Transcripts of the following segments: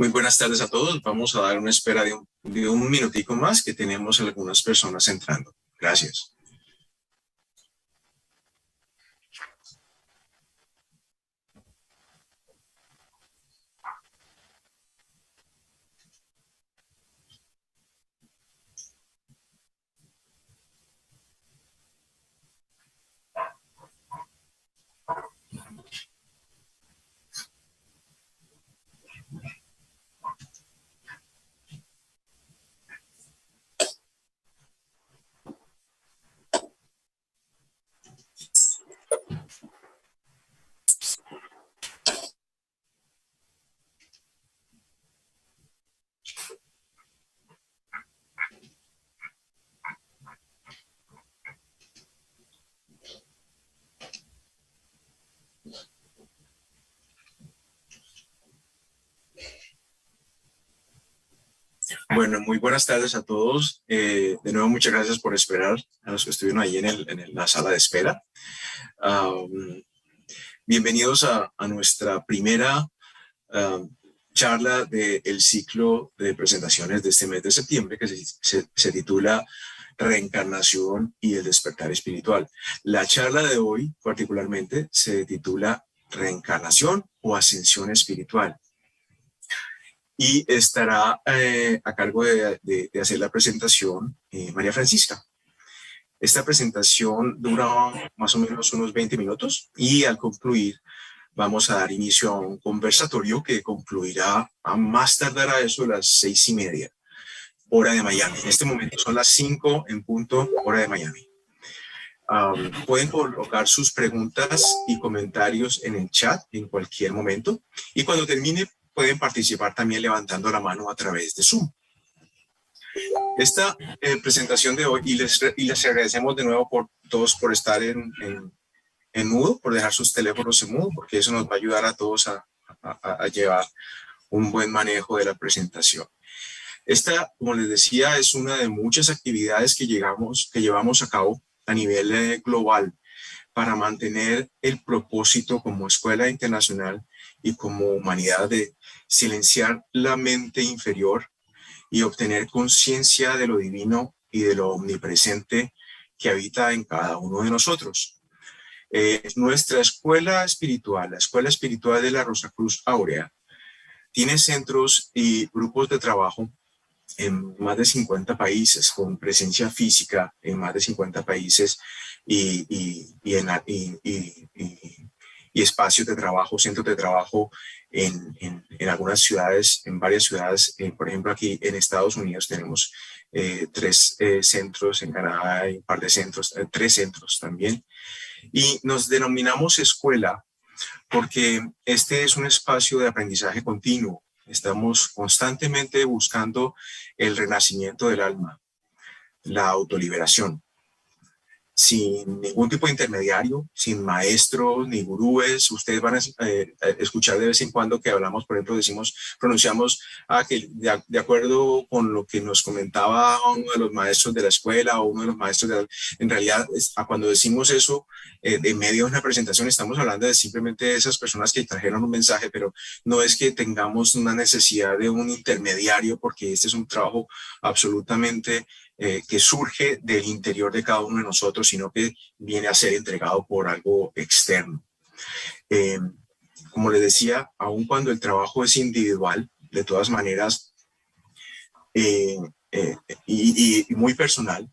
Muy buenas tardes a todos. Vamos a dar una espera de un minutico más, que tenemos algunas personas entrando. Gracias. Bueno, muy buenas tardes a todos. De nuevo, muchas gracias por esperar a los que estuvieron ahí en la sala de espera. Bienvenidos a nuestra primera charla del ciclo de presentaciones de este mes de septiembre, que se titula Reencarnación y el despertar espiritual. La charla de hoy particularmente se titula Reencarnación o ascensión espiritual. Y estará a cargo de hacer la presentación María Francisca. Esta presentación dura más o menos unos 20 minutos y al concluir vamos a dar inicio a un conversatorio que concluirá a más tardar a eso de las 6:30, hora de Miami. En este momento son las 5 en punto, hora de Miami. Pueden colocar sus preguntas y comentarios en el chat en cualquier momento y cuando termine pueden participar también levantando la mano a través de Zoom. Esta presentación de hoy, y les agradecemos de nuevo por todos por estar en mudo, por dejar sus teléfonos en mudo, porque eso nos va a ayudar a todos a llevar un buen manejo de la presentación. Esta, como les decía, es una de muchas actividades que llevamos a cabo a nivel global para mantener el propósito como escuela internacional y como humanidad de silenciar la mente inferior y obtener conciencia de lo divino y de lo omnipresente que habita en cada uno de nosotros. Nuestra escuela espiritual, la Escuela Espiritual de la Rosacruz Áurea, tiene centros y grupos de trabajo en más de 50 países, con presencia física en más de 50 países y espacios de trabajo, centros de trabajo en algunas ciudades, en varias ciudades. Por ejemplo, aquí en Estados Unidos tenemos 3 centros, en Canadá hay un par de centros, 3 centros también. Y nos denominamos escuela porque este es un espacio de aprendizaje continuo. Estamos constantemente buscando el renacimiento del alma, la autoliberación, sin ningún tipo de intermediario, sin maestros ni gurúes. Ustedes van a escuchar de vez en cuando que hablamos, por ejemplo, pronunciamos que de acuerdo con lo que nos comentaba uno de los maestros de la escuela o uno de los maestros en realidad, cuando decimos eso, en medio de una presentación estamos hablando de simplemente esas personas que trajeron un mensaje, pero no es que tengamos una necesidad de un intermediario, porque este es un trabajo absolutamente que surge del interior de cada uno de nosotros, sino que viene a ser entregado por algo externo. Como les decía, aun cuando el trabajo es individual, de todas maneras, y muy personal,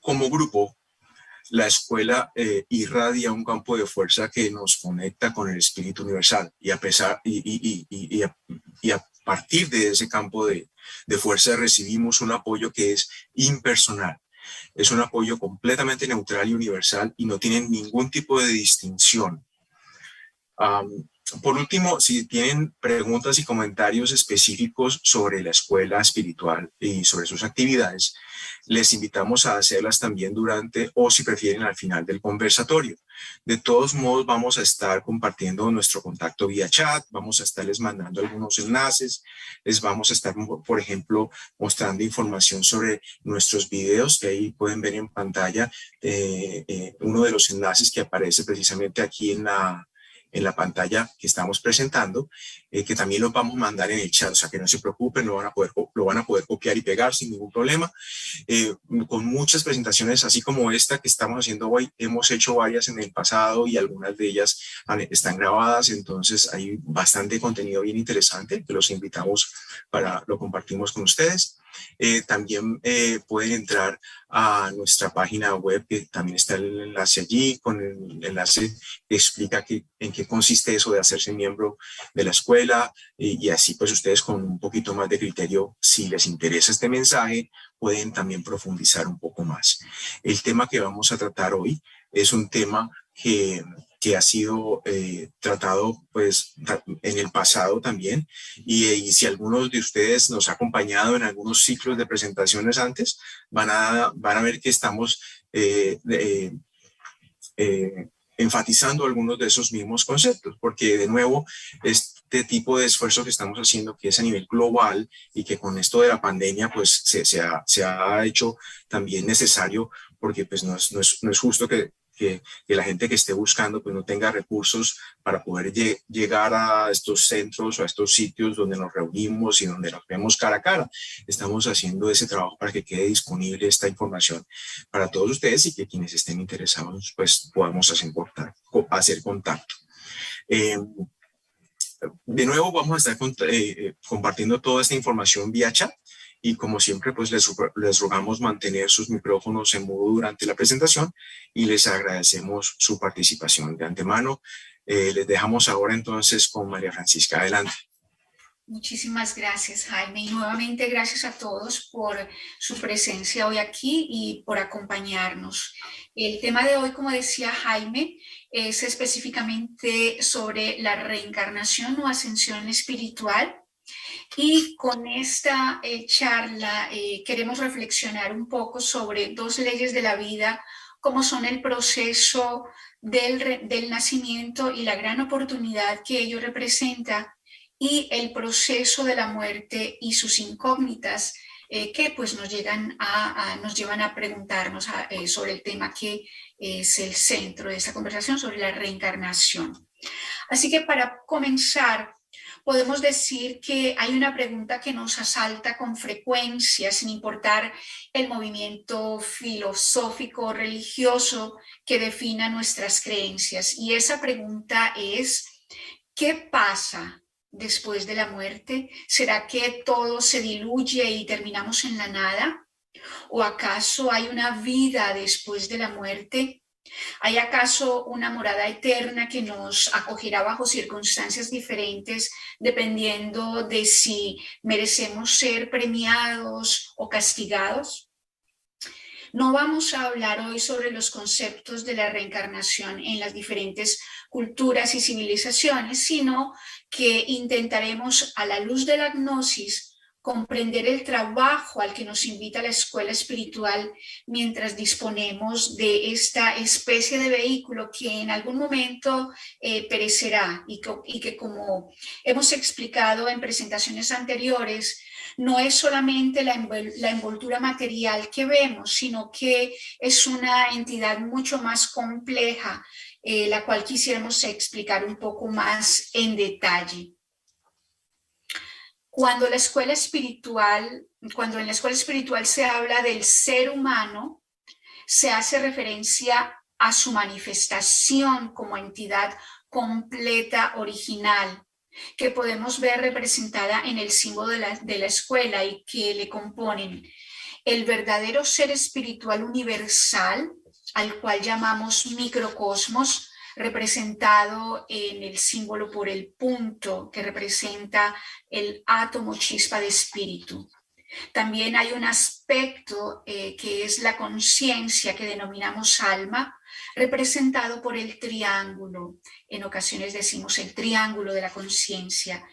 como grupo, la escuela irradia un campo de fuerza que nos conecta con el espíritu universal, y a partir de ese campo de fuerza recibimos un apoyo que es impersonal. Es un apoyo completamente neutral y universal y no tiene ningún tipo de distinción. Por último, si tienen preguntas y comentarios específicos sobre la escuela espiritual y sobre sus actividades, les invitamos a hacerlas también durante, o si prefieren, al final del conversatorio. De todos modos, vamos a estar compartiendo nuestro contacto vía chat, vamos a estarles mandando algunos enlaces, les vamos a estar, por ejemplo, mostrando información sobre nuestros videos, que ahí pueden ver en pantalla uno de los enlaces que aparece precisamente aquí en en la pantalla que estamos presentando, que también los vamos a mandar en el chat, o sea que no se preocupen, lo van a poder copiar y pegar sin ningún problema. Con muchas presentaciones así como esta que estamos haciendo hoy, hemos hecho varias en el pasado y algunas de ellas están grabadas, entonces hay bastante contenido bien interesante que los invitamos lo compartimos con ustedes. También pueden entrar a nuestra página web, que también está el enlace allí, con el enlace que explica en qué consiste eso de hacerse miembro de la escuela, y así pues ustedes con un poquito más de criterio, si les interesa este mensaje, pueden también profundizar un poco más. El tema que vamos a tratar hoy es un tema que ha sido tratado pues en el pasado también, y si algunos de ustedes nos ha acompañado en algunos ciclos de presentaciones antes, van a ver que estamos enfatizando algunos de esos mismos conceptos, porque de nuevo este tipo de esfuerzo que estamos haciendo, que es a nivel global y que con esto de la pandemia pues se ha hecho también necesario, porque pues no es justo que la gente que esté buscando pues no tenga recursos para poder llegar a estos centros o a estos sitios donde nos reunimos y donde nos vemos cara a cara. Estamos haciendo ese trabajo para que quede disponible esta información para todos ustedes y que quienes estén interesados pues podamos hacer contacto. De nuevo vamos a estar compartiendo toda esta información vía chat. Y como siempre, pues les rogamos mantener sus micrófonos en mudo durante la presentación y les agradecemos su participación de antemano. Les dejamos ahora entonces con María Francisca. Adelante. Muchísimas gracias, Jaime. Y nuevamente gracias a todos por su presencia hoy aquí y por acompañarnos. El tema de hoy, como decía Jaime, es específicamente sobre la reencarnación o ascensión espiritual. Y con esta charla queremos reflexionar un poco sobre dos leyes de la vida, como son el proceso del nacimiento y la gran oportunidad que ello representa, y el proceso de la muerte y sus incógnitas que pues nos llevan a preguntarnos sobre el tema que es el centro de esta conversación, sobre la reencarnación. Así que para comenzar, podemos decir que hay una pregunta que nos asalta con frecuencia, sin importar el movimiento filosófico o religioso que defina nuestras creencias. Y esa pregunta es, ¿qué pasa después de la muerte? ¿Será que todo se diluye y terminamos en la nada? ¿O acaso hay una vida después de la muerte? ¿Hay acaso una morada eterna que nos acogerá bajo circunstancias diferentes dependiendo de si merecemos ser premiados o castigados? No vamos a hablar hoy sobre los conceptos de la reencarnación en las diferentes culturas y civilizaciones, sino que intentaremos, a la luz de la gnosis, comprender el trabajo al que nos invita la escuela espiritual mientras disponemos de esta especie de vehículo que en algún momento perecerá y que, como hemos explicado en presentaciones anteriores, no es solamente la envoltura material que vemos, sino que es una entidad mucho más compleja, la cual quisiéramos explicar un poco más en detalle. Cuando en la escuela espiritual se habla del ser humano, se hace referencia a su manifestación como entidad completa, original, que podemos ver representada en el símbolo de la escuela y que le componen el verdadero ser espiritual universal, al cual llamamos microcosmos, representado en el símbolo por el punto que representa el átomo chispa de espíritu. También hay un aspecto que es la conciencia, que denominamos alma, representado por el triángulo. En ocasiones decimos el triángulo de la conciencia.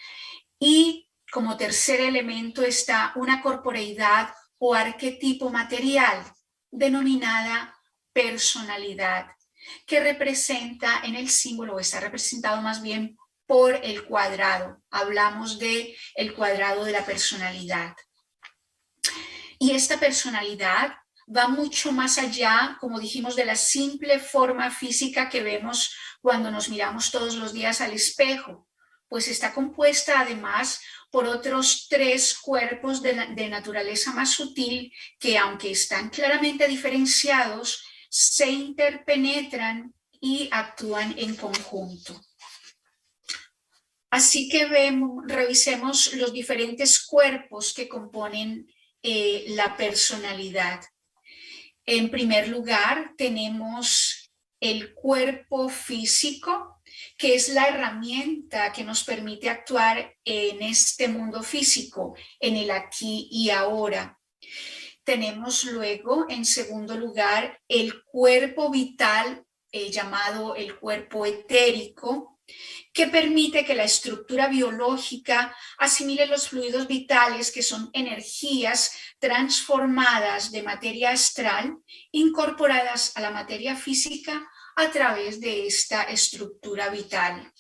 Y como tercer elemento está una corporeidad o arquetipo material, denominada personalidad, que representa en el símbolo, o está representado más bien por el cuadrado. Hablamos de el cuadrado de la personalidad. Y esta personalidad va mucho más allá, como dijimos, de la simple forma física que vemos cuando nos miramos todos los días al espejo, pues está compuesta además por otros 3 cuerpos de naturaleza más sutil que, aunque están claramente diferenciados, se interpenetran y actúan en conjunto. Así que revisemos los diferentes cuerpos que componen la personalidad. En primer lugar, tenemos el cuerpo físico, que es la herramienta que nos permite actuar en este mundo físico, en el aquí y ahora. Tenemos luego, en segundo lugar, el cuerpo vital, llamado el cuerpo etérico, que permite que la estructura biológica asimile los fluidos vitales, que son energías transformadas de materia astral, incorporadas a la materia física a través de esta estructura vital.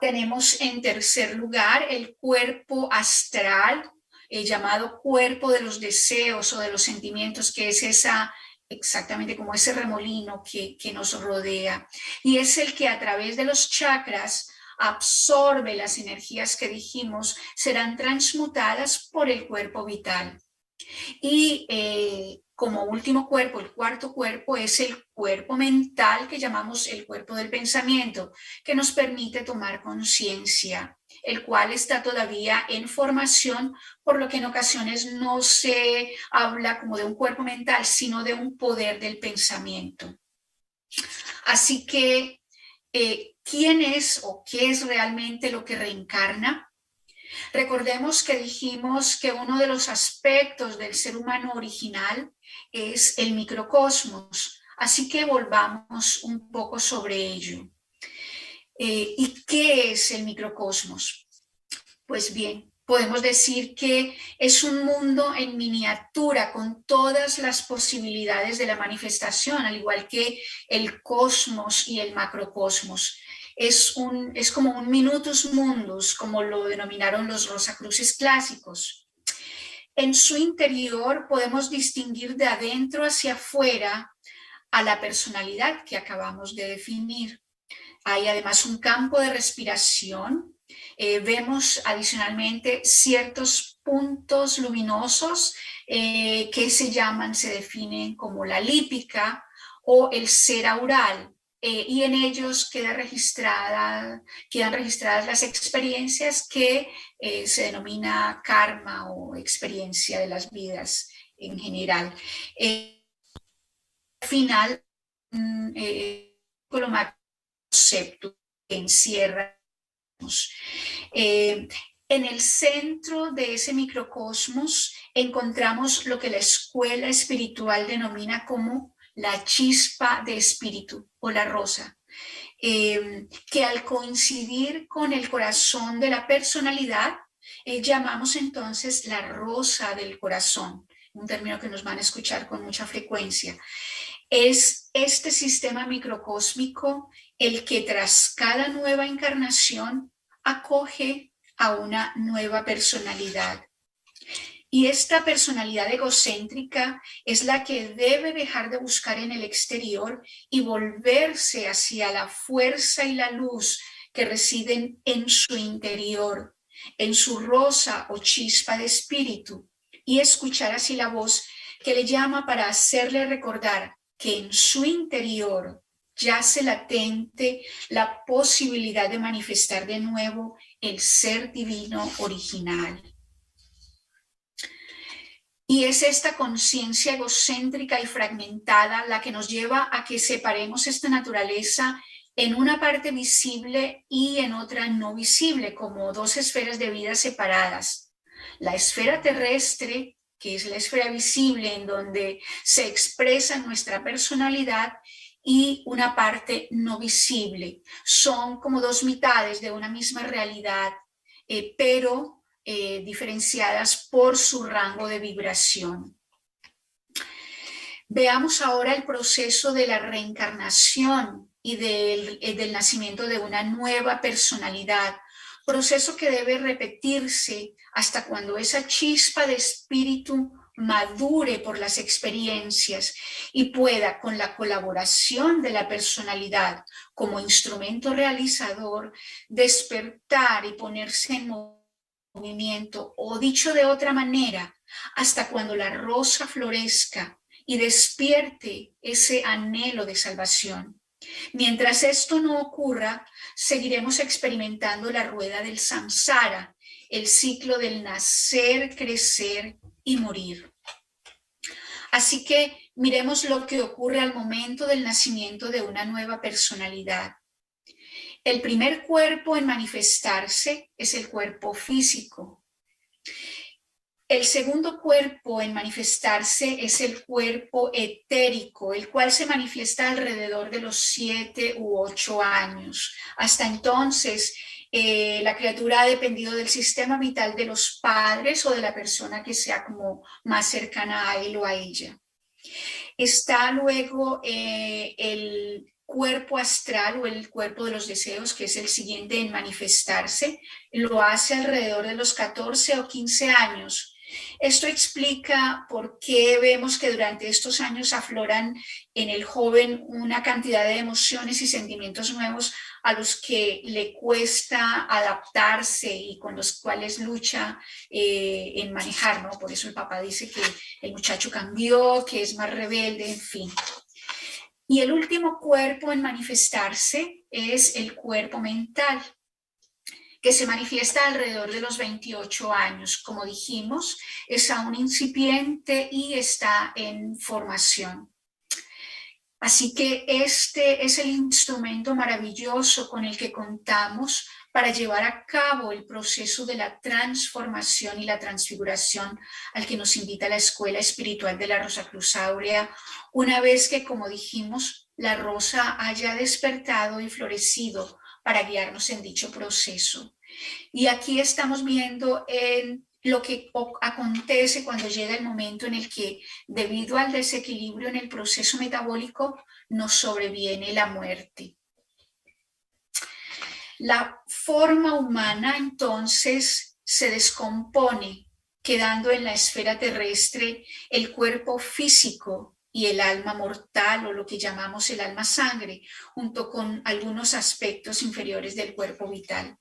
Tenemos en tercer lugar el cuerpo astral, llamado cuerpo de los deseos o de los sentimientos, que es exactamente como ese remolino que nos rodea, y es el que a través de los chakras absorbe las energías que dijimos serán transmutadas por el cuerpo vital. Y como último cuerpo, el cuarto cuerpo, es el cuerpo mental, que llamamos el cuerpo del pensamiento, que nos permite tomar conciencia, el cual está todavía en formación, por lo que en ocasiones no se habla como de un cuerpo mental, sino de un poder del pensamiento. Así que, ¿quién es o qué es realmente lo que reencarna? Recordemos que dijimos que uno de los aspectos del ser humano original es el microcosmos, así que volvamos un poco sobre ello. ¿Y qué es el microcosmos? Pues bien, podemos decir que es un mundo en miniatura con todas las posibilidades de la manifestación, al igual que el cosmos y el macrocosmos. Es como un minutus mundus, como lo denominaron los Rosacruces clásicos. En su interior podemos distinguir de adentro hacia afuera a la personalidad que acabamos de definir. Hay además un campo de respiración. Vemos adicionalmente ciertos puntos luminosos que se definen como la lípica o el ser aural. Y en ellos quedan registradas las experiencias que se denomina karma o experiencia de las vidas en general. Al final, lo concepto que encierra. En el centro de ese microcosmos encontramos lo que la escuela espiritual denomina como la chispa de espíritu o la rosa, que al coincidir con el corazón de la personalidad, llamamos entonces la rosa del corazón, un término que nos van a escuchar con mucha frecuencia. Es este sistema microcósmico el que tras cada nueva encarnación acoge a una nueva personalidad. Y esta personalidad egocéntrica es la que debe dejar de buscar en el exterior y volverse hacia la fuerza y la luz que residen en su interior, en su rosa o chispa de espíritu, y escuchar así la voz que le llama para hacerle recordar que en su interior yace latente la posibilidad de manifestar de nuevo el ser divino original. Y es esta conciencia egocéntrica y fragmentada la que nos lleva a que separemos esta naturaleza en una parte visible y en otra no visible, como 2 esferas de vida separadas. La esfera terrestre, que es la esfera visible en donde se expresa nuestra personalidad, y una parte no visible. Son como 2 mitades de una misma realidad, pero diferenciadas por su rango de vibración. Veamos ahora el proceso de la reencarnación y del nacimiento de una nueva personalidad, proceso que debe repetirse hasta cuando esa chispa de espíritu madure por las experiencias y pueda, con la colaboración de la personalidad como instrumento realizador, despertar y ponerse en movimiento, o dicho de otra manera, hasta cuando la rosa florezca y despierte ese anhelo de salvación. Mientras esto no ocurra, seguiremos experimentando la rueda del samsara, el ciclo del nacer, crecer y morir. Así que miremos lo que ocurre al momento del nacimiento de una nueva personalidad. El primer cuerpo en manifestarse es el cuerpo físico. El segundo cuerpo en manifestarse es el cuerpo etérico, el cual se manifiesta alrededor de los 7 u 8 años. Hasta entonces, la criatura ha dependido del sistema vital de los padres o de la persona que sea como más cercana a él o a ella. Está luego el cuerpo astral o el cuerpo de los deseos, que es el siguiente en manifestarse. Lo hace alrededor de los 14 o 15 años. Esto explica por qué vemos que durante estos años afloran en el joven una cantidad de emociones y sentimientos nuevos a los que le cuesta adaptarse y con los cuales lucha en manejar, ¿no? Por eso el papá dice que el muchacho cambió, que es más rebelde, en fin. Y el último cuerpo en manifestarse es el cuerpo mental, que se manifiesta alrededor de los 28 años. Como dijimos, es aún incipiente y está en formación. Así que este es el instrumento maravilloso con el que contamos para llevar a cabo el proceso de la transformación y la transfiguración al que nos invita la Escuela Espiritual de la Rosacruz Áurea, una vez que, como dijimos, la rosa haya despertado y florecido para guiarnos en dicho proceso. Y aquí estamos viendo lo que acontece cuando llega el momento en el que, debido al desequilibrio en el proceso metabólico, nos sobreviene la muerte. La forma humana entonces se descompone, quedando en la esfera terrestre el cuerpo físico y el alma mortal, o lo que llamamos el alma sangre, junto con algunos aspectos inferiores del cuerpo vital.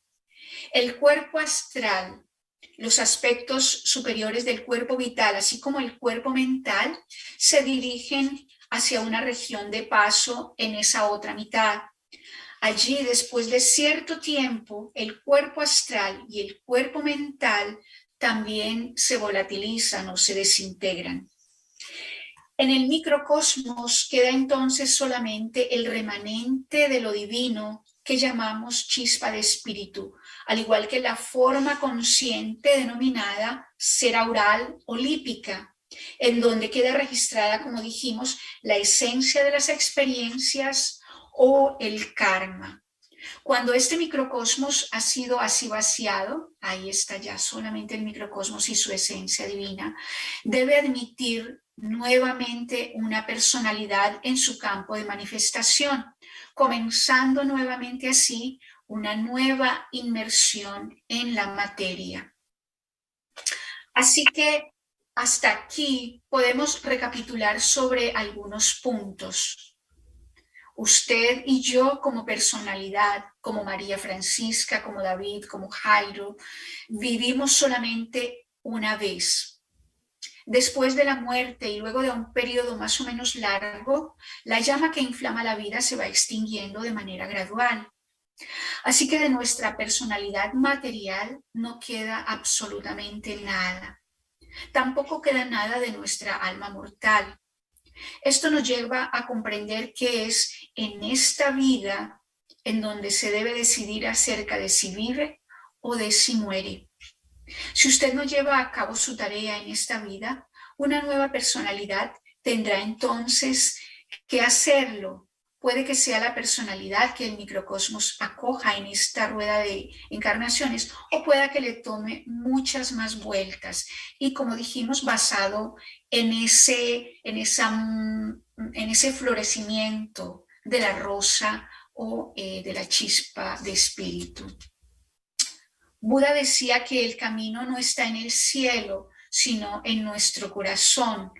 El cuerpo astral, los aspectos superiores del cuerpo vital, así como el cuerpo mental, se dirigen hacia una región de paso en esa otra mitad. Allí, después de cierto tiempo, el cuerpo astral y el cuerpo mental también se volatilizan o se desintegran. En el microcosmos queda entonces solamente el remanente de lo divino que llamamos chispa de espíritu, al igual que la forma consciente denominada ser aural o lípica, en donde queda registrada, como dijimos, la esencia de las experiencias o el karma. Cuando este microcosmos ha sido así vaciado, ahí está ya solamente el microcosmos y su esencia divina, debe admitir nuevamente una personalidad en su campo de manifestación, comenzando nuevamente así una nueva inmersión en la materia. Así que hasta aquí podemos recapitular sobre algunos puntos. Usted y yo como personalidad, como María Francisca, como David, como Jairo, vivimos solamente una vez. Después de la muerte y luego de un periodo más o menos largo, la llama que inflama la vida se va extinguiendo de manera gradual. Así que de nuestra personalidad material no queda absolutamente nada. Tampoco queda nada de nuestra alma mortal. Esto nos lleva a comprender que es en esta vida en donde se debe decidir acerca de si vive o de si muere. Si usted no lleva a cabo su tarea en esta vida, una nueva personalidad tendrá entonces que hacerlo. Puede que sea la personalidad que el microcosmos acoja en esta rueda de encarnaciones, o pueda que le tome muchas más vueltas. Y como dijimos, basado en ese florecimiento de la rosa o de la chispa de espíritu. Buda decía que el camino no está en el cielo, sino en nuestro corazón.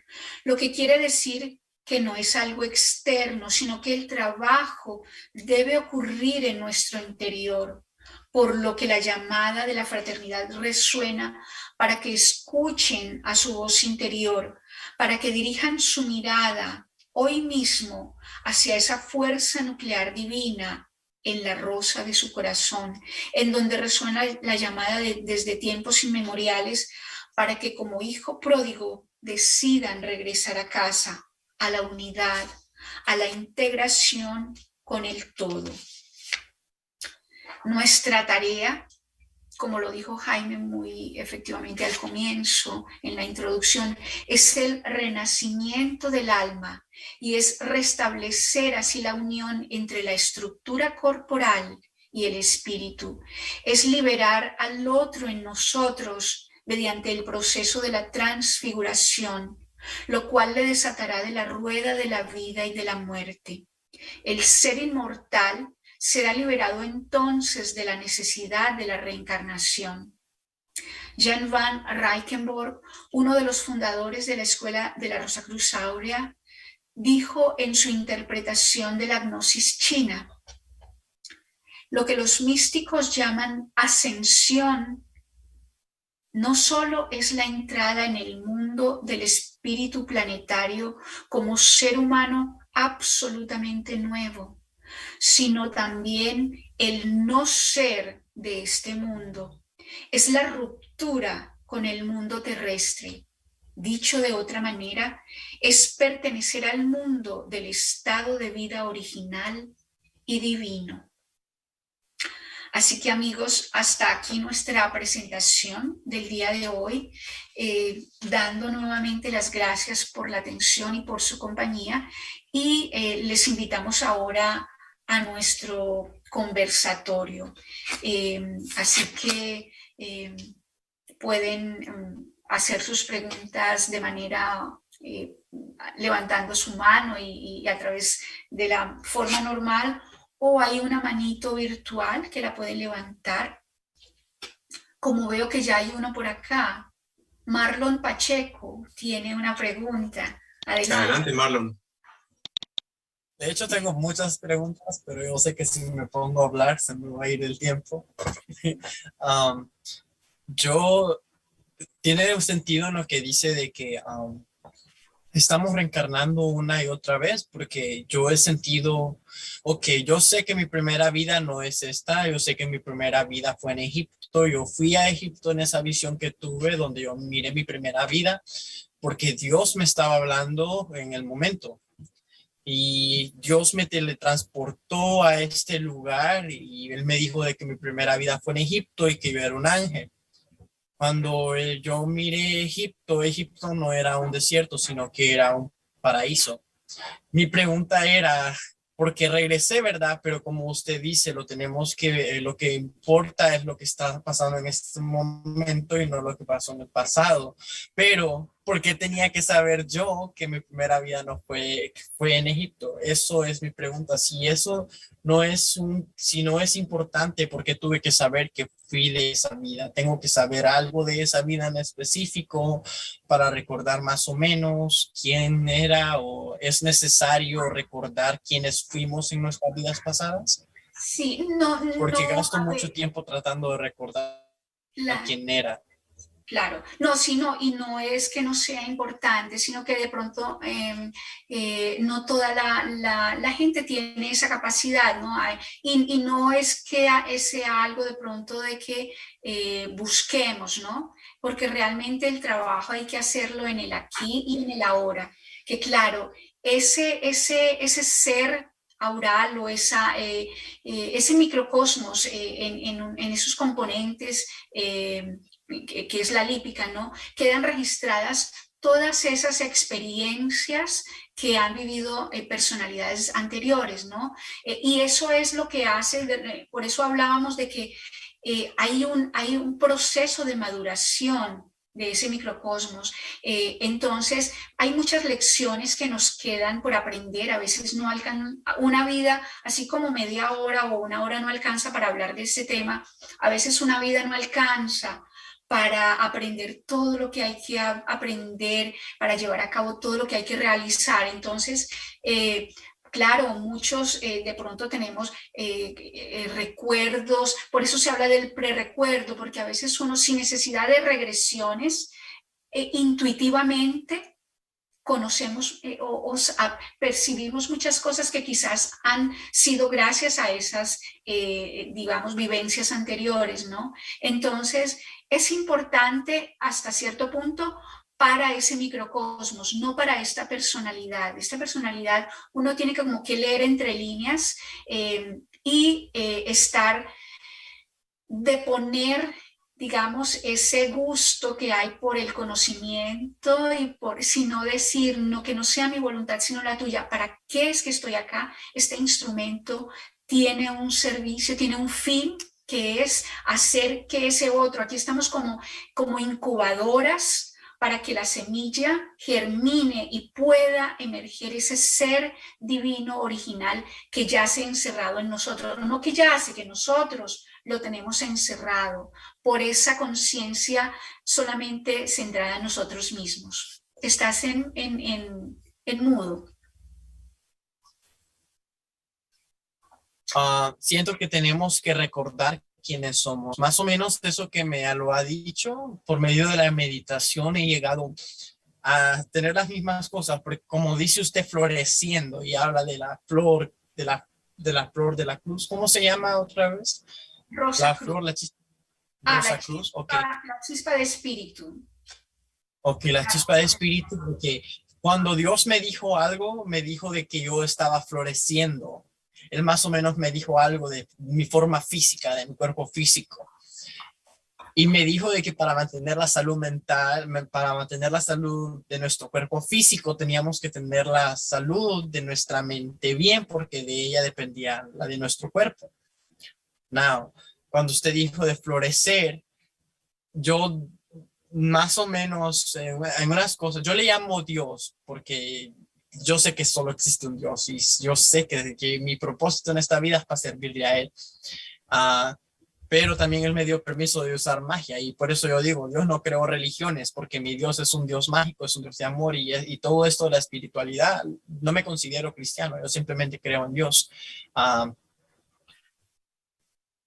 Lo que quiere decir que no es algo externo, sino que el trabajo debe ocurrir en nuestro interior, por lo que la llamada de la fraternidad resuena para que escuchen a su voz interior, para que dirijan su mirada hoy mismo hacia esa fuerza nuclear divina en la rosa de su corazón, en donde resuena la llamada desde tiempos inmemoriales, para que como hijo pródigo decidan regresar a casa, a la unidad, a la integración con el todo. Nuestra tarea, como lo dijo Jaime muy efectivamente al comienzo, en la introducción, es el renacimiento del alma y es restablecer así la unión entre la estructura corporal y el espíritu. Es liberar al otro en nosotros mediante el proceso de la transfiguración, lo cual le desatará de la rueda de la vida y de la muerte. El ser inmortal será liberado entonces de la necesidad de la reencarnación. Jan van Reichenborg, uno de los fundadores de la Escuela de la Rosacruz Áurea, dijo en su interpretación de la gnosis china: lo que los místicos llaman ascensión no solo es la entrada en el mundo del espíritu planetario como ser humano absolutamente nuevo, sino también el no ser de este mundo. Es la ruptura con el mundo terrestre. Dicho de otra manera, es pertenecer al mundo del estado de vida original y divino. Así que amigos, hasta aquí nuestra presentación del día de hoy, dando nuevamente las gracias por la atención y por su compañía, y les invitamos ahora a nuestro conversatorio. Así que pueden hacer sus preguntas de manera levantando su mano y a través de la forma normal, o hay una manito virtual que la pueden levantar. Como veo que ya hay uno por acá, Marlon Pacheco tiene una pregunta. Adelante, Marlon. De hecho, tengo muchas preguntas, pero yo sé que si me pongo a hablar se me va a ir el tiempo. Tiene un sentido en lo que dice de que estamos reencarnando una y otra vez, porque yo he sentido, yo sé que mi primera vida no es esta, yo sé que mi primera vida fue en Egipto, yo fui a Egipto en esa visión que tuve, donde yo miré mi primera vida, porque Dios me estaba hablando en el momento. Y Dios me teletransportó a este lugar y Él me dijo de que mi primera vida fue en Egipto y que yo era un ángel. Cuando yo miré Egipto, Egipto no era un desierto, sino que era un paraíso. Mi pregunta era, porque regresé, ¿verdad? Pero como usted dice, lo que importa es lo que está pasando en este momento y no lo que pasó en el pasado. Pero, ¿por qué tenía que saber yo que mi primera vida no fue en Egipto? Eso es mi pregunta. Si no es importante, ¿por qué tuve que saber que fui de esa vida? Tengo que saber algo de esa vida en específico para recordar más o menos quién era, o es necesario recordar quiénes fuimos en nuestras vidas pasadas. Sí, porque gasto mucho tiempo tratando de recordar quién era. Claro, y no es que no sea importante, sino que de pronto no toda la gente tiene esa capacidad, ¿no? Y no es que sea algo de pronto de que busquemos, ¿no? Porque realmente el trabajo hay que hacerlo en el aquí y en el ahora. Que claro, ese ser aural o ese microcosmos en esos componentes que es la lípica, ¿no? Quedan registradas todas esas experiencias que han vivido personalidades anteriores, ¿no? Y eso es lo que hace, por eso hablábamos de que hay un proceso de maduración de ese microcosmos. Entonces, hay muchas lecciones que nos quedan por aprender. A veces no alcanzan una vida, así como media hora o una hora no alcanza para hablar de ese tema. A veces una vida no alcanza para aprender todo lo que hay que aprender, para llevar a cabo todo lo que hay que realizar. Entonces, claro, muchos de pronto tenemos recuerdos, por eso se habla del prerecuerdo, porque a veces uno sin necesidad de regresiones, intuitivamente conocemos percibimos muchas cosas que quizás han sido gracias a esas, digamos, vivencias anteriores, ¿no? Entonces, es importante hasta cierto punto para ese microcosmos, no para esta personalidad. Esta personalidad uno tiene como que leer entre líneas y estar de poner, digamos, ese gusto que hay por el conocimiento y por, sino decir, no, que no sea mi voluntad, sino la tuya. ¿Para qué es que estoy acá? Este instrumento tiene un servicio, tiene un fin, que es hacer que ese otro, aquí estamos como incubadoras para que la semilla germine y pueda emerger ese ser divino original que yace encerrado en nosotros, no que yace, que nosotros lo tenemos encerrado por esa conciencia solamente centrada en nosotros mismos. Estás en mudo. Siento que tenemos que recordar quiénes somos. Más o menos eso que me lo ha dicho, por medio de la meditación he llegado a tener las mismas cosas, porque como dice usted, floreciendo, y habla de la flor, de la flor de la cruz. ¿Cómo se llama otra vez? Rosa La Cruz. flor, la chispa, Rosa Cruz. Chispa, Ok. La chispa de espíritu. Ok, la chispa de espíritu, porque cuando Dios me dijo algo, me dijo de que yo estaba floreciendo. Él más o menos me dijo algo de mi forma física, de mi cuerpo físico. Y me dijo de que para mantener la salud mental, para mantener la salud de nuestro cuerpo físico, teníamos que tener la salud de nuestra mente bien, porque de ella dependía la de nuestro cuerpo. Now, cuando usted dijo de florecer, yo más o menos en unas cosas, yo le llamo Dios, porque yo sé que solo existe un Dios y yo sé que mi propósito en esta vida es para servirle a Él. Pero también Él me dio permiso de usar magia y por eso yo digo, Dios no creó religiones, porque mi Dios es un Dios mágico, es un Dios de amor y todo esto de la espiritualidad. No me considero cristiano, yo simplemente creo en Dios.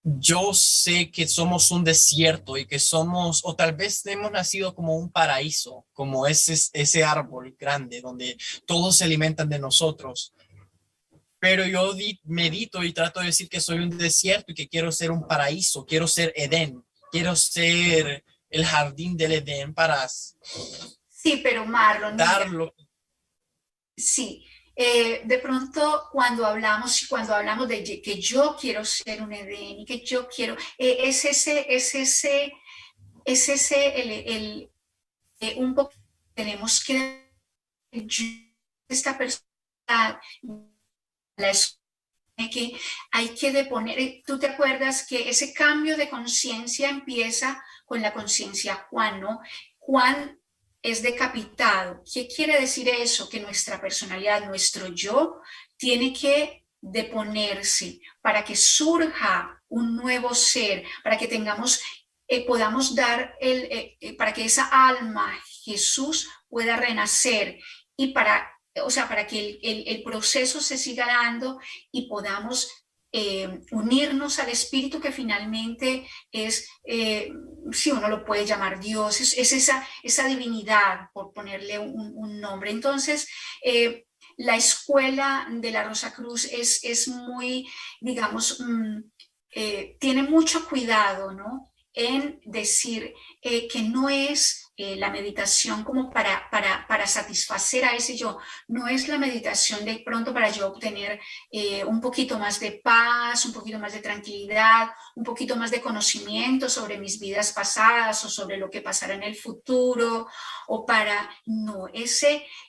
Yo sé que somos un desierto y que somos, o tal vez hemos nacido como un paraíso, como ese árbol grande donde todos se alimentan de nosotros. Pero yo medito y trato de decir que soy un desierto y que quiero ser un paraíso, quiero ser Edén, quiero ser el jardín del Edén para Sí, pero Marlon, darlo. sí, de pronto cuando hablamos de que yo quiero ser un Edén y que yo quiero, es ese un poco tenemos que esta persona la que hay que deponer, tú te acuerdas que ese cambio de conciencia empieza con la conciencia Juan, ¿no? Juan es decapitado. ¿Qué quiere decir eso? Que nuestra personalidad, nuestro yo, tiene que deponerse para que surja un nuevo ser, para que tengamos, podamos dar, para que esa alma, Jesús, pueda renacer y para que el proceso se siga dando y podamos unirnos al Espíritu que finalmente es, si uno lo puede llamar Dios, es esa divinidad, por ponerle un nombre. Entonces, la escuela de la Rosa Cruz es muy, digamos, tiene mucho cuidado, ¿no? En decir que no es la meditación como para satisfacer a ese yo, no es la meditación de pronto para yo obtener un poquito más de paz, un poquito más de tranquilidad, un poquito más de conocimiento sobre mis vidas pasadas o sobre lo que pasará en el futuro, o no,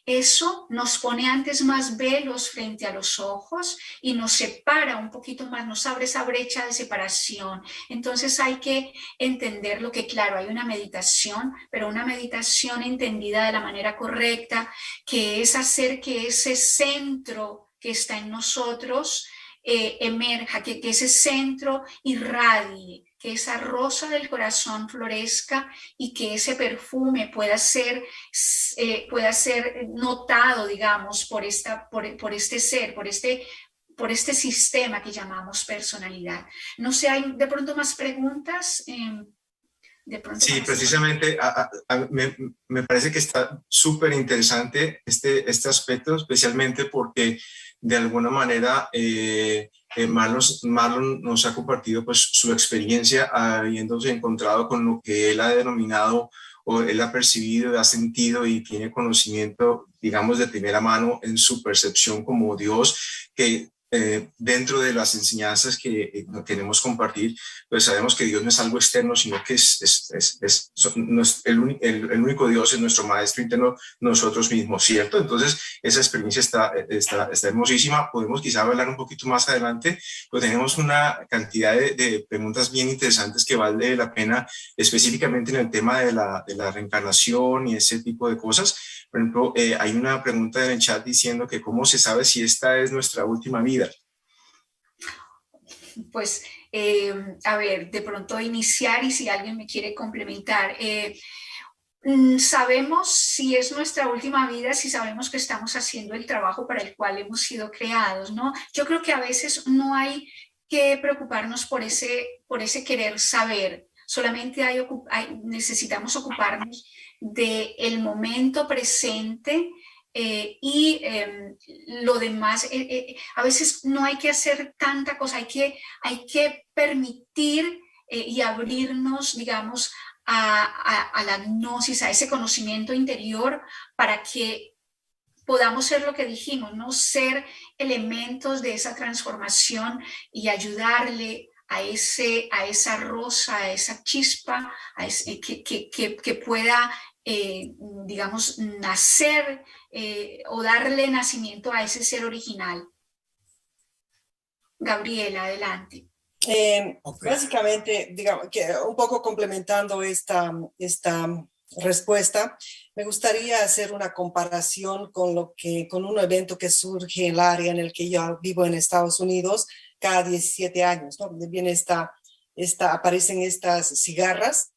eso nos pone antes más velos frente a los ojos y nos separa un poquito más, nos abre esa brecha de separación. Entonces hay que entender lo que, claro, hay una meditación, pero una meditación entendida de la manera correcta, que es hacer que ese centro que está en nosotros emerja, que ese centro irradie, que esa rosa del corazón florezca y que ese perfume pueda ser notado, digamos, por este ser, por este sistema que llamamos personalidad. No sé, ¿hay de pronto más preguntas? De pronto Sí, precisamente me parece que está súper interesante este aspecto, especialmente porque de alguna manera Marlon nos ha compartido pues, su experiencia habiéndose encontrado con lo que él ha denominado o él ha percibido, ha sentido y tiene conocimiento, digamos, de primera mano en su percepción como Dios, que dentro de las enseñanzas que queremos compartir, pues sabemos que Dios no es algo externo, sino que el único Dios es nuestro maestro interno, nosotros mismos, ¿cierto? Entonces, esa experiencia está hermosísima. Podemos quizá hablar un poquito más adelante, pues tenemos una cantidad de preguntas bien interesantes que vale la pena, específicamente en el tema de la reencarnación y ese tipo de cosas. Por ejemplo, hay una pregunta en el chat diciendo que cómo se sabe si esta es nuestra última vida. Pues, a ver, de pronto iniciar y si alguien me quiere complementar. Sabemos si es nuestra última vida, si sabemos que estamos haciendo el trabajo para el cual hemos sido creados, ¿no? Yo creo que a veces no hay que preocuparnos por ese querer saber, solamente necesitamos ocuparnos del momento presente y lo demás. A veces no hay que hacer tanta cosa, hay que permitir y abrirnos, digamos, a la gnosis, a ese conocimiento interior para que podamos ser lo que dijimos, ¿no? Ser elementos de esa transformación y ayudarle a esa rosa, a esa chispa, que pueda, digamos, nacer o darle nacimiento a ese ser original. Gabriela, adelante. Okay. Básicamente, digamos, que un poco complementando esta respuesta, me gustaría hacer una comparación con un evento que surge en el área en el que yo vivo en Estados Unidos cada 17 años, ¿no? Donde viene aparecen estas cigarras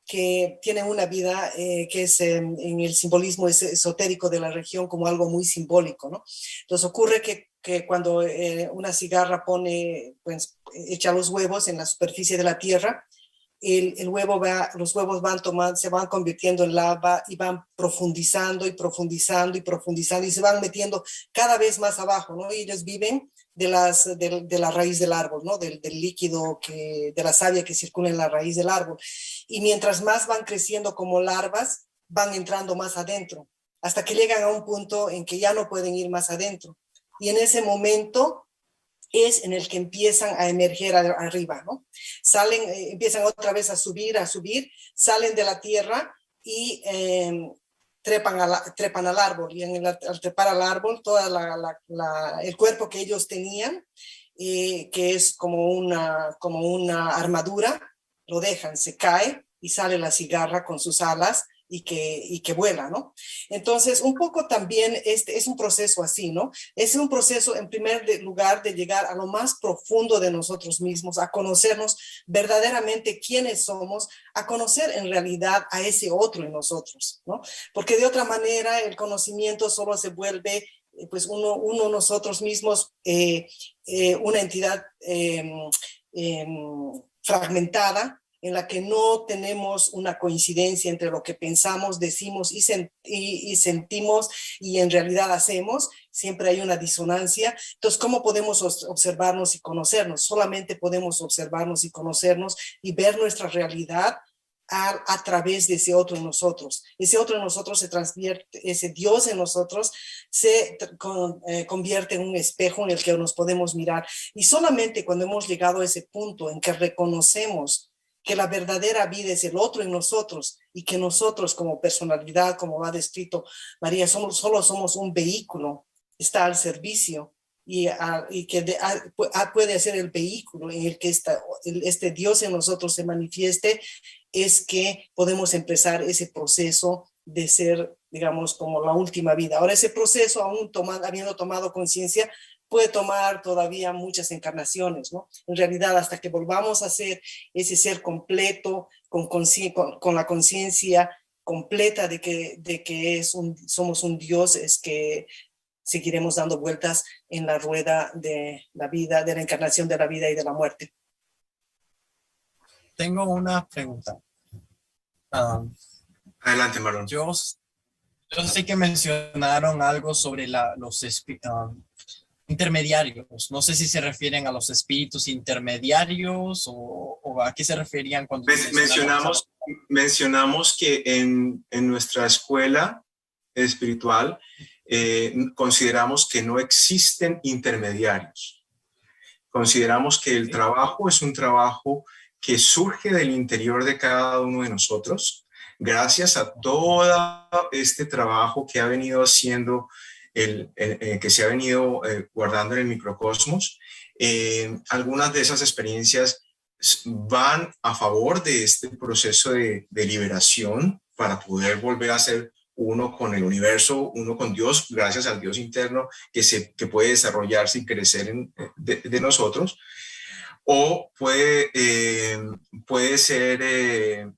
que tienen una vida que es en el simbolismo esotérico de la región como algo muy simbólico, ¿no? Entonces ocurre que cuando una cigarra pues, echa los huevos en la superficie de la tierra, los huevos se van convirtiendo en lava y van profundizando y profundizando y profundizando y se van metiendo cada vez más abajo, ¿no? Y ellos viven de la raíz del árbol, ¿no? Del líquido, de la savia que circula en la raíz del árbol. Y mientras más van creciendo como larvas, van entrando más adentro, hasta que llegan a un punto en que ya no pueden ir más adentro. Y en ese momento es en el que empiezan a emerger arriba, ¿no? Empiezan otra vez a subir, salen de la tierra y trepan al árbol. Y al trepar al árbol, todo el cuerpo que ellos tenían, que es como una armadura, lo dejan, se cae y sale la cigarra con sus alas y que vuela, ¿no? Entonces, un poco también es un proceso así, ¿no? Es un proceso, en primer lugar, de llegar a lo más profundo de nosotros mismos, a conocernos verdaderamente quiénes somos, a conocer en realidad a ese otro en nosotros, ¿no? Porque de otra manera el conocimiento solo se vuelve, pues, uno nosotros mismos, una entidad fragmentada, en la que no tenemos una coincidencia entre lo que pensamos, decimos y sentimos y en realidad hacemos. Siempre hay una disonancia. Entonces, ¿cómo podemos observarnos y conocernos? Solamente podemos observarnos y conocernos y ver nuestra realidad a través de ese otro en nosotros. Ese otro en nosotros se transvierte, ese Dios en nosotros se convierte en un espejo en el que nos podemos mirar. Y solamente cuando hemos llegado a ese punto en que reconocemos que la verdadera vida es el otro en nosotros y que nosotros como personalidad, como ha descrito María, solo somos un vehículo, está al servicio y que puede ser el vehículo en el que este Dios en nosotros se manifieste, es que podemos empezar ese proceso de ser, digamos, como la última vida. Ahora, ese proceso, habiendo tomado conciencia, puede tomar todavía muchas encarnaciones, ¿no? En realidad, hasta que volvamos a ser ese ser completo, con la conciencia completa de que somos un Dios, es que seguiremos dando vueltas en la rueda de la vida, de la encarnación, de la vida y de la muerte. Tengo una pregunta. Adelante, Marlon. Yo sé que mencionaron algo sobre los intermediarios. No sé si se refieren a los espíritus intermediarios o a qué se referían cuando mencionamos que en nuestra escuela espiritual consideramos que no existen intermediarios. Consideramos que el trabajo es un trabajo que surge del interior de cada uno de nosotros, gracias a todo este trabajo que ha venido haciendo, que se ha venido guardando en el microcosmos. Algunas de esas experiencias van a favor de este proceso de liberación para poder volver a ser uno con el universo, uno con Dios, gracias al Dios interno que puede desarrollarse y crecer de nosotros. O puede ser,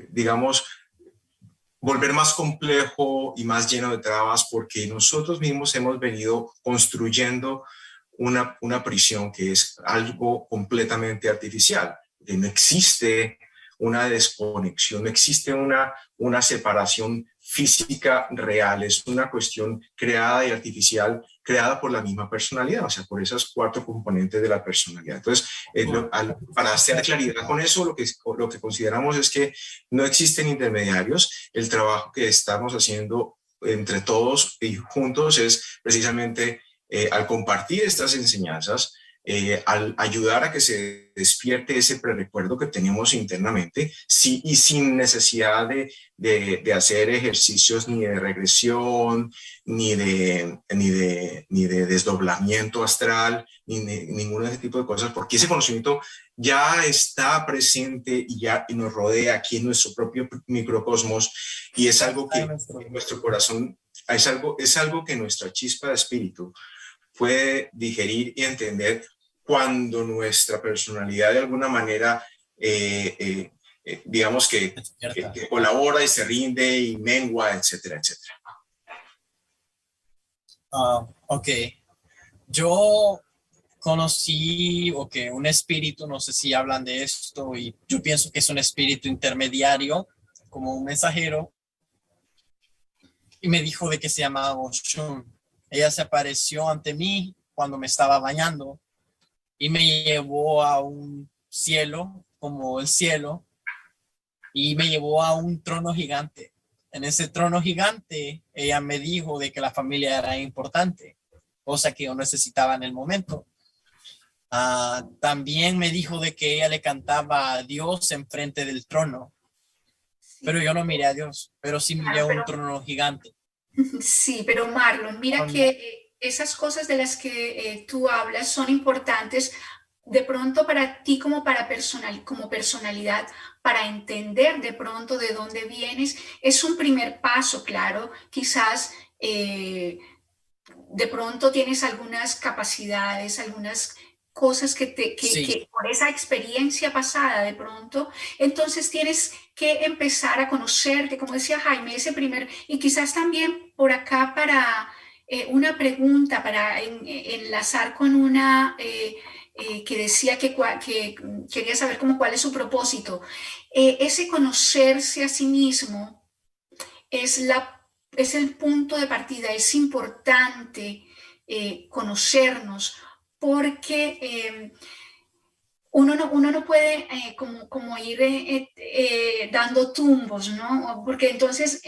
digamos, volver más complejo y más lleno de trabas, porque nosotros mismos hemos venido construyendo una prisión que es algo completamente artificial. No existe una desconexión, no existe una separación física real, es una cuestión creada y artificial, creada por la misma personalidad, o sea, por esos 4 componentes de la personalidad. Entonces, para hacer claridad con eso, lo que consideramos es que no existen intermediarios. El trabajo que estamos haciendo entre todos y juntos es precisamente al compartir estas enseñanzas, al ayudar a que se despierte ese prerecuerdo que tenemos internamente, y sin necesidad de hacer ejercicios ni de regresión, ni de desdoblamiento astral, ni de ninguno de ese tipo de cosas, porque ese conocimiento ya está presente y nos rodea aquí en nuestro propio microcosmos, y es algo que en nuestro corazón, es algo que nuestra chispa de espíritu puede digerir y entender cuando nuestra personalidad de alguna manera, digamos que colabora y se rinde y mengua, etcétera, etcétera. Ok. Yo conocí un espíritu, no sé si hablan de esto, y yo pienso que es un espíritu intermediario, como un mensajero, y me dijo de que se llamaba Oshun. Ella se apareció ante mí cuando me estaba bañando y me llevó a un cielo, como el cielo, y me llevó a un trono gigante. En ese trono gigante, ella me dijo de que la familia era importante, cosa que yo necesitaba en el momento. También me dijo de que ella le cantaba a Dios enfrente del trono, pero yo no miré a Dios, pero sí miré a un trono gigante. Sí, pero Marlon, mira que esas cosas de las que tú hablas son importantes de pronto para ti como personalidad, para entender de pronto de dónde vienes. Es un primer paso, claro. Quizás de pronto tienes algunas capacidades, algunas cosas que por esa experiencia pasada de pronto, entonces tienes que empezar a conocerte, como decía Jaime, y quizás también por acá para una pregunta, para enlazar con una que decía que quería saber cuál es su propósito. Ese conocerse a sí mismo es el punto de partida, es importante conocernos, porque uno no puede como ir dando tumbos, ¿no? Porque entonces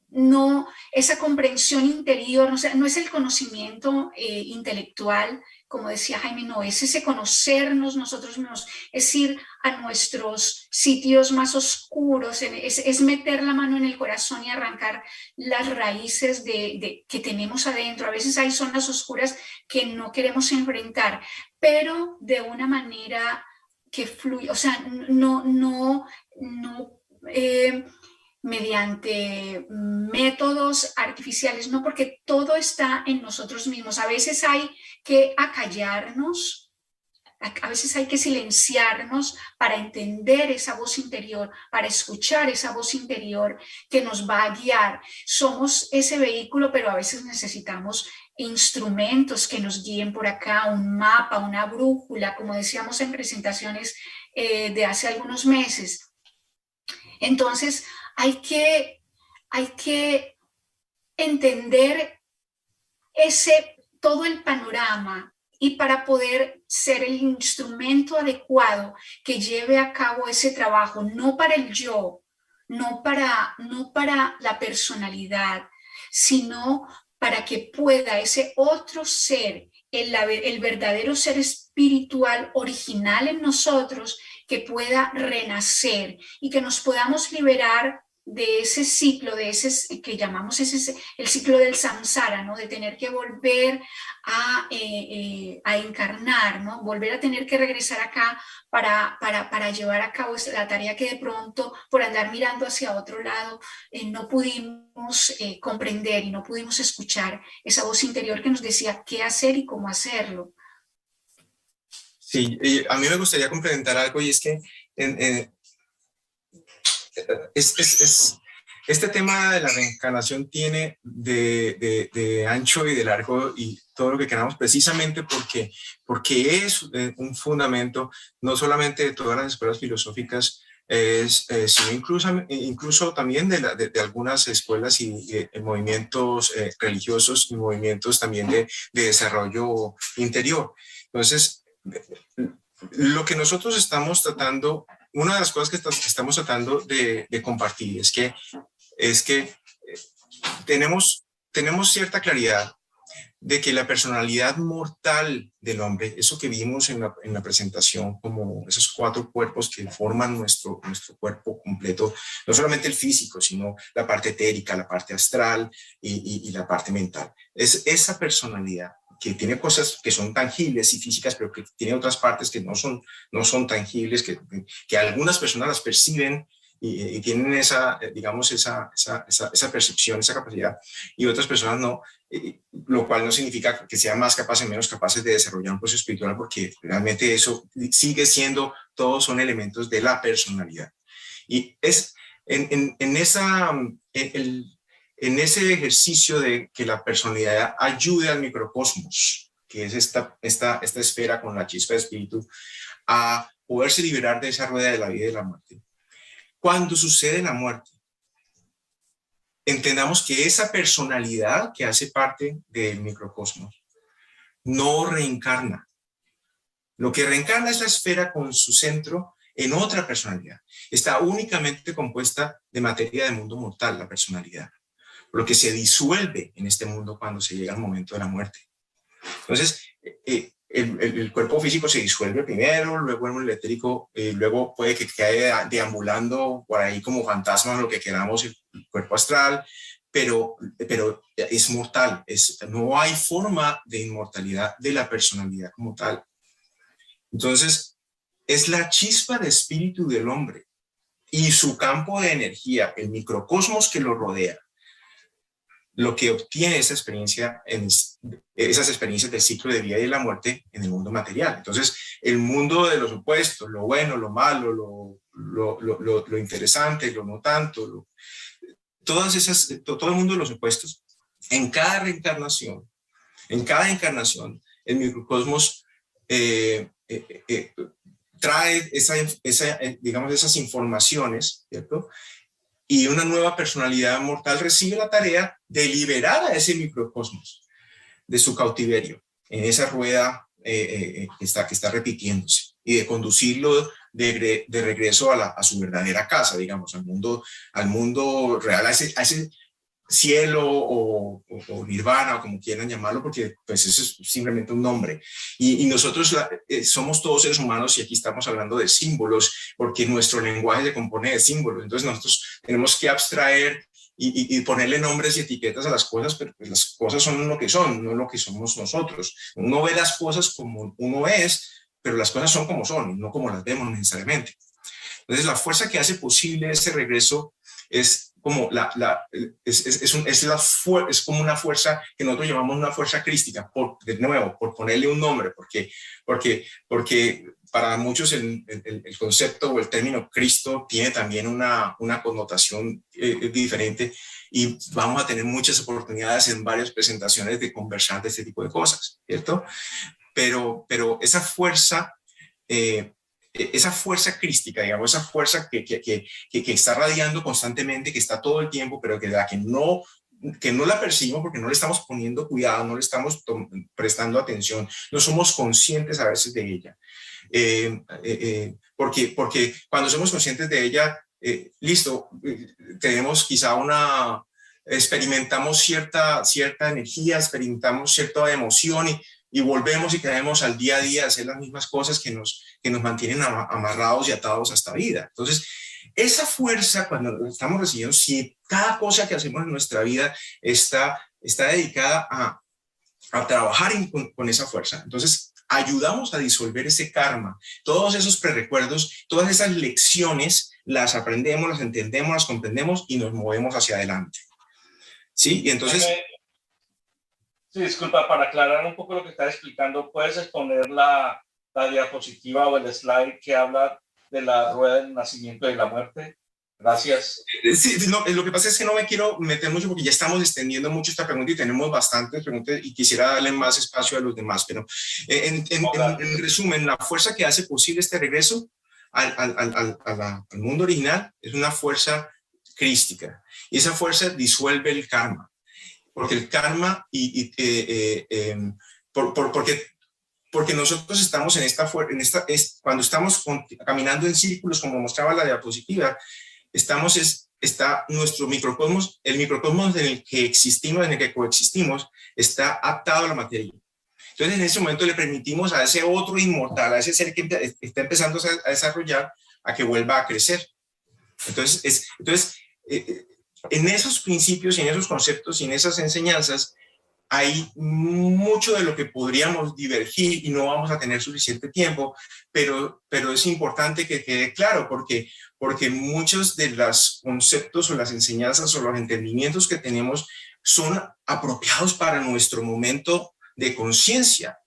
no, esa comprensión interior, o sea, no es el conocimiento intelectual, como decía Jaime, no, es ese conocernos nosotros mismos, es ir a nuestros sitios más oscuros, es meter la mano en el corazón y arrancar las raíces que tenemos adentro. A veces hay zonas oscuras que no queremos enfrentar, pero de una manera que fluye, o sea, mediante métodos artificiales, no, porque todo está en nosotros mismos. A veces hay que acallarnos, a veces hay que silenciarnos para entender esa voz interior, para escuchar esa voz interior que nos va a guiar. Somos ese vehículo, pero a veces necesitamos instrumentos que nos guíen por acá, un mapa, una brújula, como decíamos en presentaciones de hace algunos meses. Entonces, hay que entender todo el panorama, y para poder ser el instrumento adecuado que lleve a cabo ese trabajo, no para el yo, no para la personalidad, sino para que pueda ese otro ser, el verdadero ser espiritual original en nosotros, que pueda renacer y que nos podamos liberar de ese ciclo, de ese que llamamos el ciclo del samsara, ¿no? De tener que volver a encarnar, ¿no? Volver a tener que regresar acá para llevar a cabo la tarea que de pronto, por andar mirando hacia otro lado, no pudimos comprender y no pudimos escuchar esa voz interior que nos decía qué hacer y cómo hacerlo. Sí, a mí me gustaría complementar algo, y es que este tema de la reencarnación tiene de ancho y de largo y todo lo que queramos, precisamente porque es un fundamento no solamente de todas las escuelas filosóficas, sino incluso también de algunas escuelas y movimientos religiosos y movimientos también de desarrollo interior. Entonces, lo que nosotros estamos tratando, una de las cosas que estamos tratando de compartir es que tenemos cierta claridad de que la personalidad mortal del hombre, eso que vimos en la presentación, como esos 4 cuerpos que forman nuestro cuerpo completo, no solamente el físico, sino la parte etérica, la parte astral y la parte mental. Es esa personalidad que tiene cosas que son tangibles y físicas, pero que tiene otras partes que no son tangibles, que algunas personas las perciben y tienen esa percepción, esa capacidad, y otras personas no, lo cual no significa que sean más capaces o menos capaces de desarrollar un proceso espiritual, porque realmente eso sigue siendo, todos son elementos de la personalidad. Y es en ese ejercicio de que la personalidad ayude al microcosmos, que es esta esfera con la chispa de espíritu, a poderse liberar de esa rueda de la vida y de la muerte. Cuando sucede la muerte, entendamos que esa personalidad que hace parte del microcosmos no reencarna. Lo que reencarna es la esfera con su centro en otra personalidad. Está únicamente compuesta de materia del mundo mortal, la personalidad, lo que se disuelve en este mundo cuando se llega al momento de la muerte. Entonces, el cuerpo físico se disuelve primero, luego el etérico, luego puede que quede deambulando por ahí como fantasma, lo que queramos, el cuerpo astral, pero es mortal, no hay forma de inmortalidad de la personalidad como tal. Entonces, es la chispa de espíritu del hombre y su campo de energía, el microcosmos que lo rodea, lo que obtiene esa experiencia esas experiencias del ciclo de vida y de la muerte en el mundo material. Entonces, el mundo de los opuestos, lo bueno, lo malo, lo interesante, lo no tanto, todo el mundo de los opuestos, en cada reencarnación, el microcosmos trae esas informaciones, ¿cierto? Y una nueva personalidad mortal recibe la tarea de liberar a ese microcosmos de su cautiverio, en esa rueda que está repitiéndose, y de conducirlo de regreso a su verdadera casa, digamos, al mundo real, a ese cielo o nirvana, o como quieran llamarlo, porque pues eso es simplemente un nombre. Y nosotros somos todos seres humanos, y aquí estamos hablando de símbolos, porque nuestro lenguaje se compone de símbolos. Entonces nosotros tenemos que abstraer y ponerle nombres y etiquetas a las cosas, pero pues las cosas son lo que son, no lo que somos nosotros. Uno ve las cosas como uno es, pero las cosas son como son, no como las vemos necesariamente. Entonces la fuerza que hace posible ese regreso es como es como una fuerza que nosotros llamamos una fuerza crística, de nuevo, por ponerle un nombre, porque para muchos el concepto o el término Cristo tiene también una connotación diferente, y vamos a tener muchas oportunidades en varias presentaciones de conversar de este tipo de cosas, ¿cierto? Pero esa fuerza crística, digamos, esa fuerza que está radiando constantemente, que está todo el tiempo, pero que no la percibimos porque no le estamos poniendo cuidado, no le estamos prestando atención, no somos conscientes a veces de ella. Porque cuando somos conscientes de ella, listo, tenemos quizá experimentamos cierta energía, experimentamos cierta emoción, y volvemos y caemos al día a día a hacer las mismas cosas que nos mantienen amarrados y atados a esta vida. Entonces, esa fuerza, cuando estamos recibiendo, si cada cosa que hacemos en nuestra vida está dedicada a trabajar con esa fuerza, entonces ayudamos a disolver ese karma, todos esos prerecuerdos, todas esas lecciones, las aprendemos, las entendemos, las comprendemos y nos movemos hacia adelante. ¿Sí? Y entonces... Sí, disculpa, para aclarar un poco lo que estás explicando, ¿puedes exponer la diapositiva o el slide que habla de la rueda del nacimiento y la muerte? Gracias. Sí, no, lo que pasa es que no me quiero meter mucho porque ya estamos extendiendo mucho esta pregunta y tenemos bastantes preguntas y quisiera darle más espacio a los demás, pero en resumen, la fuerza que hace posible este regreso al mundo original es una fuerza crística, y esa fuerza disuelve el karma. Porque el karma porque nosotros estamos cuando estamos caminando en círculos, como mostraba la diapositiva, está nuestro microcosmos, el microcosmos en el que existimos, en el que coexistimos, está atado a la materia. Entonces, en ese momento le permitimos a ese otro inmortal, a ese ser que está empezando a desarrollar, a que vuelva a crecer. Entonces, en esos principios y en esos conceptos y en esas enseñanzas hay mucho de lo que podríamos divergir y no vamos a tener suficiente tiempo, pero es importante que quede claro, porque muchos de los conceptos o las enseñanzas o los entendimientos que tenemos son apropiados para nuestro momento de conciencia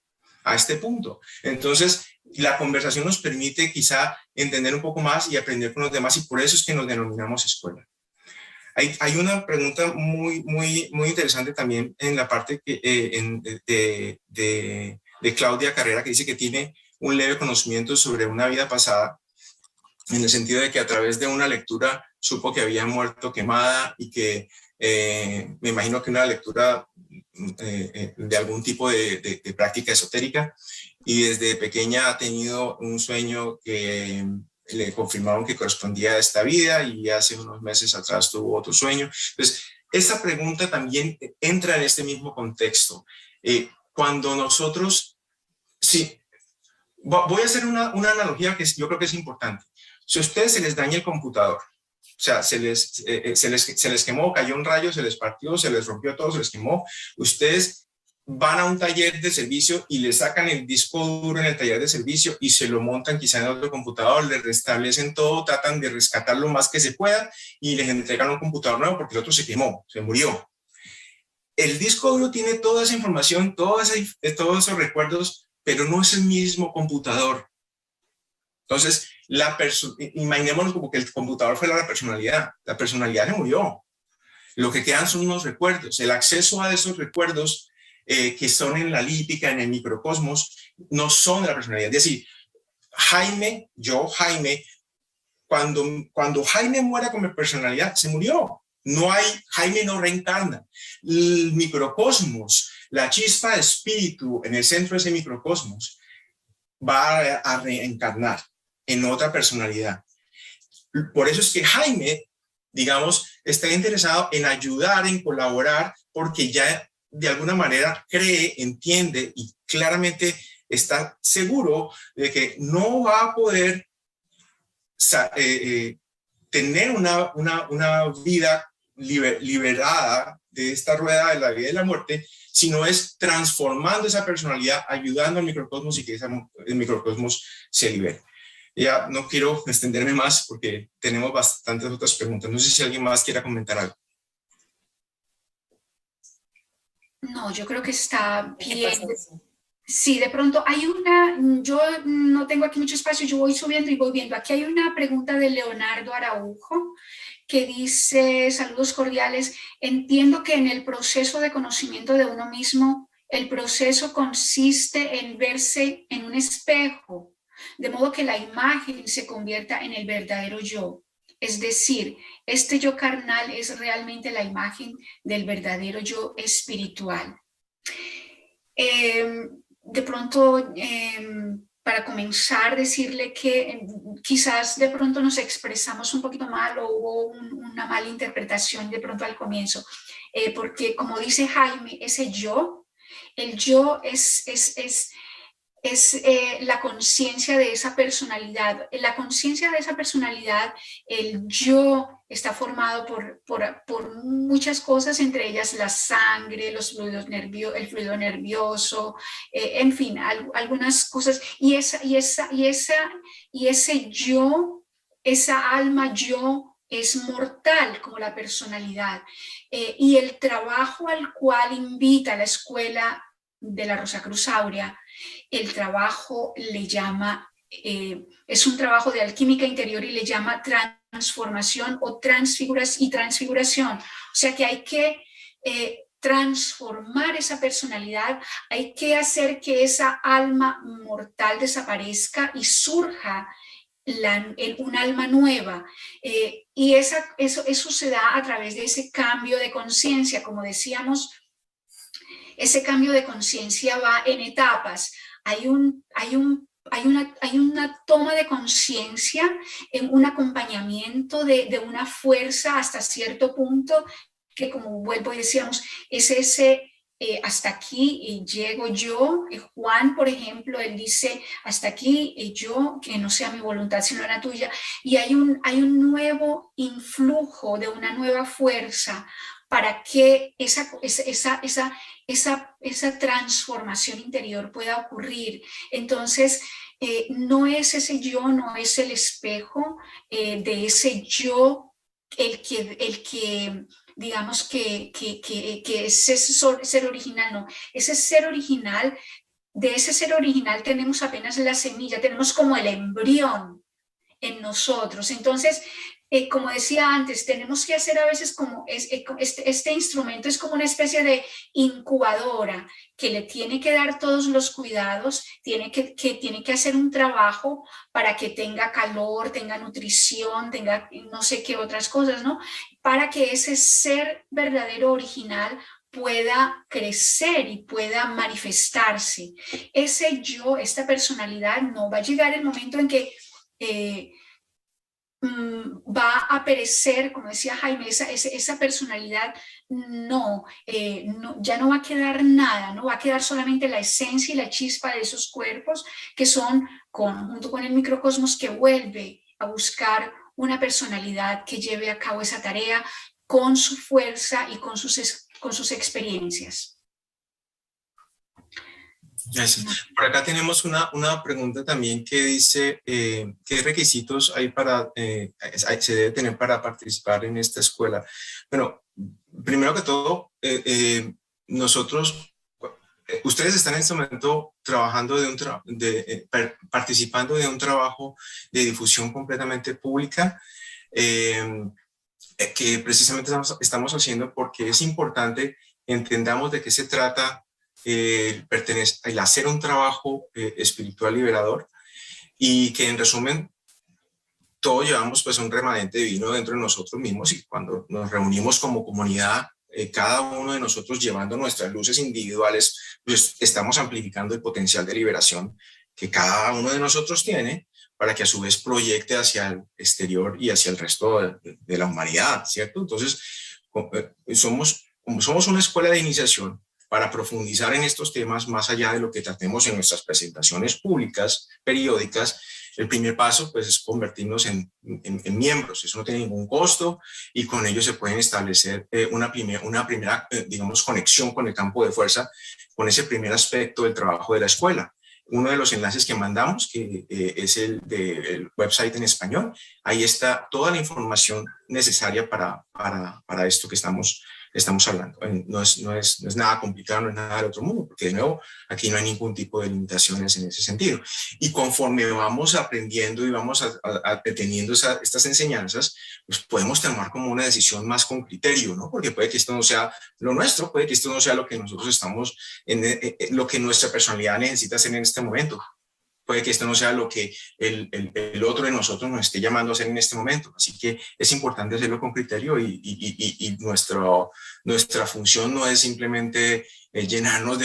a este punto. Entonces, la conversación nos permite quizá entender un poco más y aprender con los demás, y por eso es que nos denominamos escuela. Hay una pregunta muy interesante también en la parte de Claudia Carrera, que dice que tiene un leve conocimiento sobre una vida pasada, en el sentido de que a través de una lectura supo que había muerto quemada, y que me imagino que una lectura de algún tipo de práctica esotérica, y desde pequeña ha tenido un sueño que le confirmaron que correspondía a esta vida, y hace unos meses atrás tuvo otro sueño. Entonces, esta pregunta también entra en este mismo contexto. Cuando nosotros, sí, voy a hacer una analogía que yo creo que es importante. Si a ustedes se les daña el computador, o sea, se les quemó, cayó un rayo, se les partió, se les rompió todo, se les quemó, ustedes van a un taller de servicio y le sacan el disco duro en el taller de servicio y se lo montan quizá en otro computador, le restablecen todo, tratan de rescatar lo más que se pueda y les entregan un computador nuevo porque el otro se quemó, se murió. El disco duro tiene toda esa información, todos esos recuerdos, pero no es el mismo computador. Entonces, imaginémonos como que el computador fuera la personalidad se murió. Lo que quedan son unos recuerdos. El acceso a esos recuerdos que son en la lípica, en el microcosmos, no son de la personalidad. Es decir, Jaime, cuando Jaime muera como personalidad, se murió. Jaime no reencarna. El microcosmos, la chispa de espíritu en el centro de ese microcosmos, va a reencarnar en otra personalidad. Por eso es que Jaime, digamos, está interesado en ayudar, en colaborar, porque ya de alguna manera cree, entiende y claramente está seguro de que no va a poder tener una vida liberada de esta rueda de la vida y la muerte, sino es transformando esa personalidad, ayudando al microcosmos y que el microcosmos se libere. Ya no quiero extenderme más porque tenemos bastantes otras preguntas. No sé si alguien más quiera comentar algo. No, yo creo que está bien. Sí, de pronto hay una, yo no tengo aquí mucho espacio, yo voy subiendo y voy viendo. Aquí hay una pregunta de Leonardo Araujo que dice, saludos cordiales, entiendo que en el proceso de conocimiento de uno mismo, el proceso consiste en verse en un espejo, de modo que la imagen se convierta en el verdadero yo. Es decir, este yo carnal es realmente la imagen del verdadero yo espiritual. De pronto, para comenzar, decirle que quizás de pronto nos expresamos un poquito mal o hubo una mala interpretación de pronto al comienzo, porque como dice Jaime, ese yo, el yo es la conciencia de esa personalidad. La conciencia de esa personalidad, el yo, está formado por muchas cosas, entre ellas la sangre, los fluidos el fluido nervioso, en fin, algunas cosas. Y ese yo, esa alma yo, es mortal como la personalidad. Y el trabajo al cual invita la escuela de la Rosacruz Áurea, el trabajo le llama, es un trabajo de alquímica interior y le llama transformación o transfiguración. O sea que hay que transformar esa personalidad, hay que hacer que esa alma mortal desaparezca y surja un alma nueva. Y eso se da a través de ese cambio de conciencia, como decíamos. Ese cambio de conciencia va en etapas. Hay una toma de conciencia, un acompañamiento de una fuerza hasta cierto punto, que como vuelvo y decíamos, es ese hasta aquí llego yo. Juan, por ejemplo, él dice, hasta aquí yo, que no sea mi voluntad sino la tuya. Y hay un nuevo influjo de una nueva fuerza para que esa transformación interior pueda ocurrir. Entonces, no es ese yo, no es el espejo de ese yo el que digamos que es ese ser original, no. Ese ser original, de ese ser original tenemos apenas la semilla, tenemos como el embrión en nosotros. Entonces, como decía antes, tenemos que hacer a veces como este instrumento es como una especie de incubadora que le tiene que dar todos los cuidados, tiene que hacer un trabajo para que tenga calor, tenga nutrición, tenga no sé qué otras cosas, ¿no? Para que ese ser verdadero original pueda crecer y pueda manifestarse. Ese yo, esta personalidad, no va a llegar el momento en que va a perecer, como decía Jaime, esa personalidad ya no va a quedar nada, no va a quedar solamente la esencia y la chispa de esos cuerpos que son, junto con el microcosmos, que vuelve a buscar una personalidad que lleve a cabo esa tarea con su fuerza y con sus experiencias. Gracias. Por acá tenemos una pregunta también que dice, ¿qué requisitos hay se debe tener para participar en esta escuela? Bueno, primero que todo, ustedes están en este momento trabajando participando de un trabajo de difusión completamente pública, que precisamente estamos haciendo porque es importante entendamos de qué se trata el hacer un trabajo espiritual liberador, y que en resumen todos llevamos pues un remanente divino dentro de nosotros mismos, y cuando nos reunimos como comunidad, cada uno de nosotros llevando nuestras luces individuales, pues estamos amplificando el potencial de liberación que cada uno de nosotros tiene, para que a su vez proyecte hacia el exterior y hacia el resto de la humanidad, ¿cierto? Entonces, como somos una escuela de iniciación, para profundizar en estos temas más allá de lo que tratemos en nuestras presentaciones públicas periódicas, el primer paso pues es convertirnos en miembros. Eso no tiene ningún costo, y con ello se pueden establecer una primera digamos, conexión con el campo de fuerza, con ese primer aspecto del trabajo de la escuela. uno de los enlaces que mandamos, que es el del website en español. Ahí está toda la información necesaria para esto que estamos hablando. No es nada complicado, no es nada del otro mundo, porque de nuevo, aquí no hay ningún tipo de limitaciones en ese sentido. Y conforme vamos aprendiendo y vamos teniendo estas enseñanzas, pues podemos tomar como una decisión más con criterio, ¿no? Porque puede que esto no sea lo nuestro, puede que esto no sea lo que nosotros estamos, lo que nuestra personalidad necesita hacer en este momento. Puede que esto no sea lo que el otro de nosotros nos esté llamando a hacer en este momento. Así que es importante hacerlo con criterio y nuestra función no es simplemente llenarnos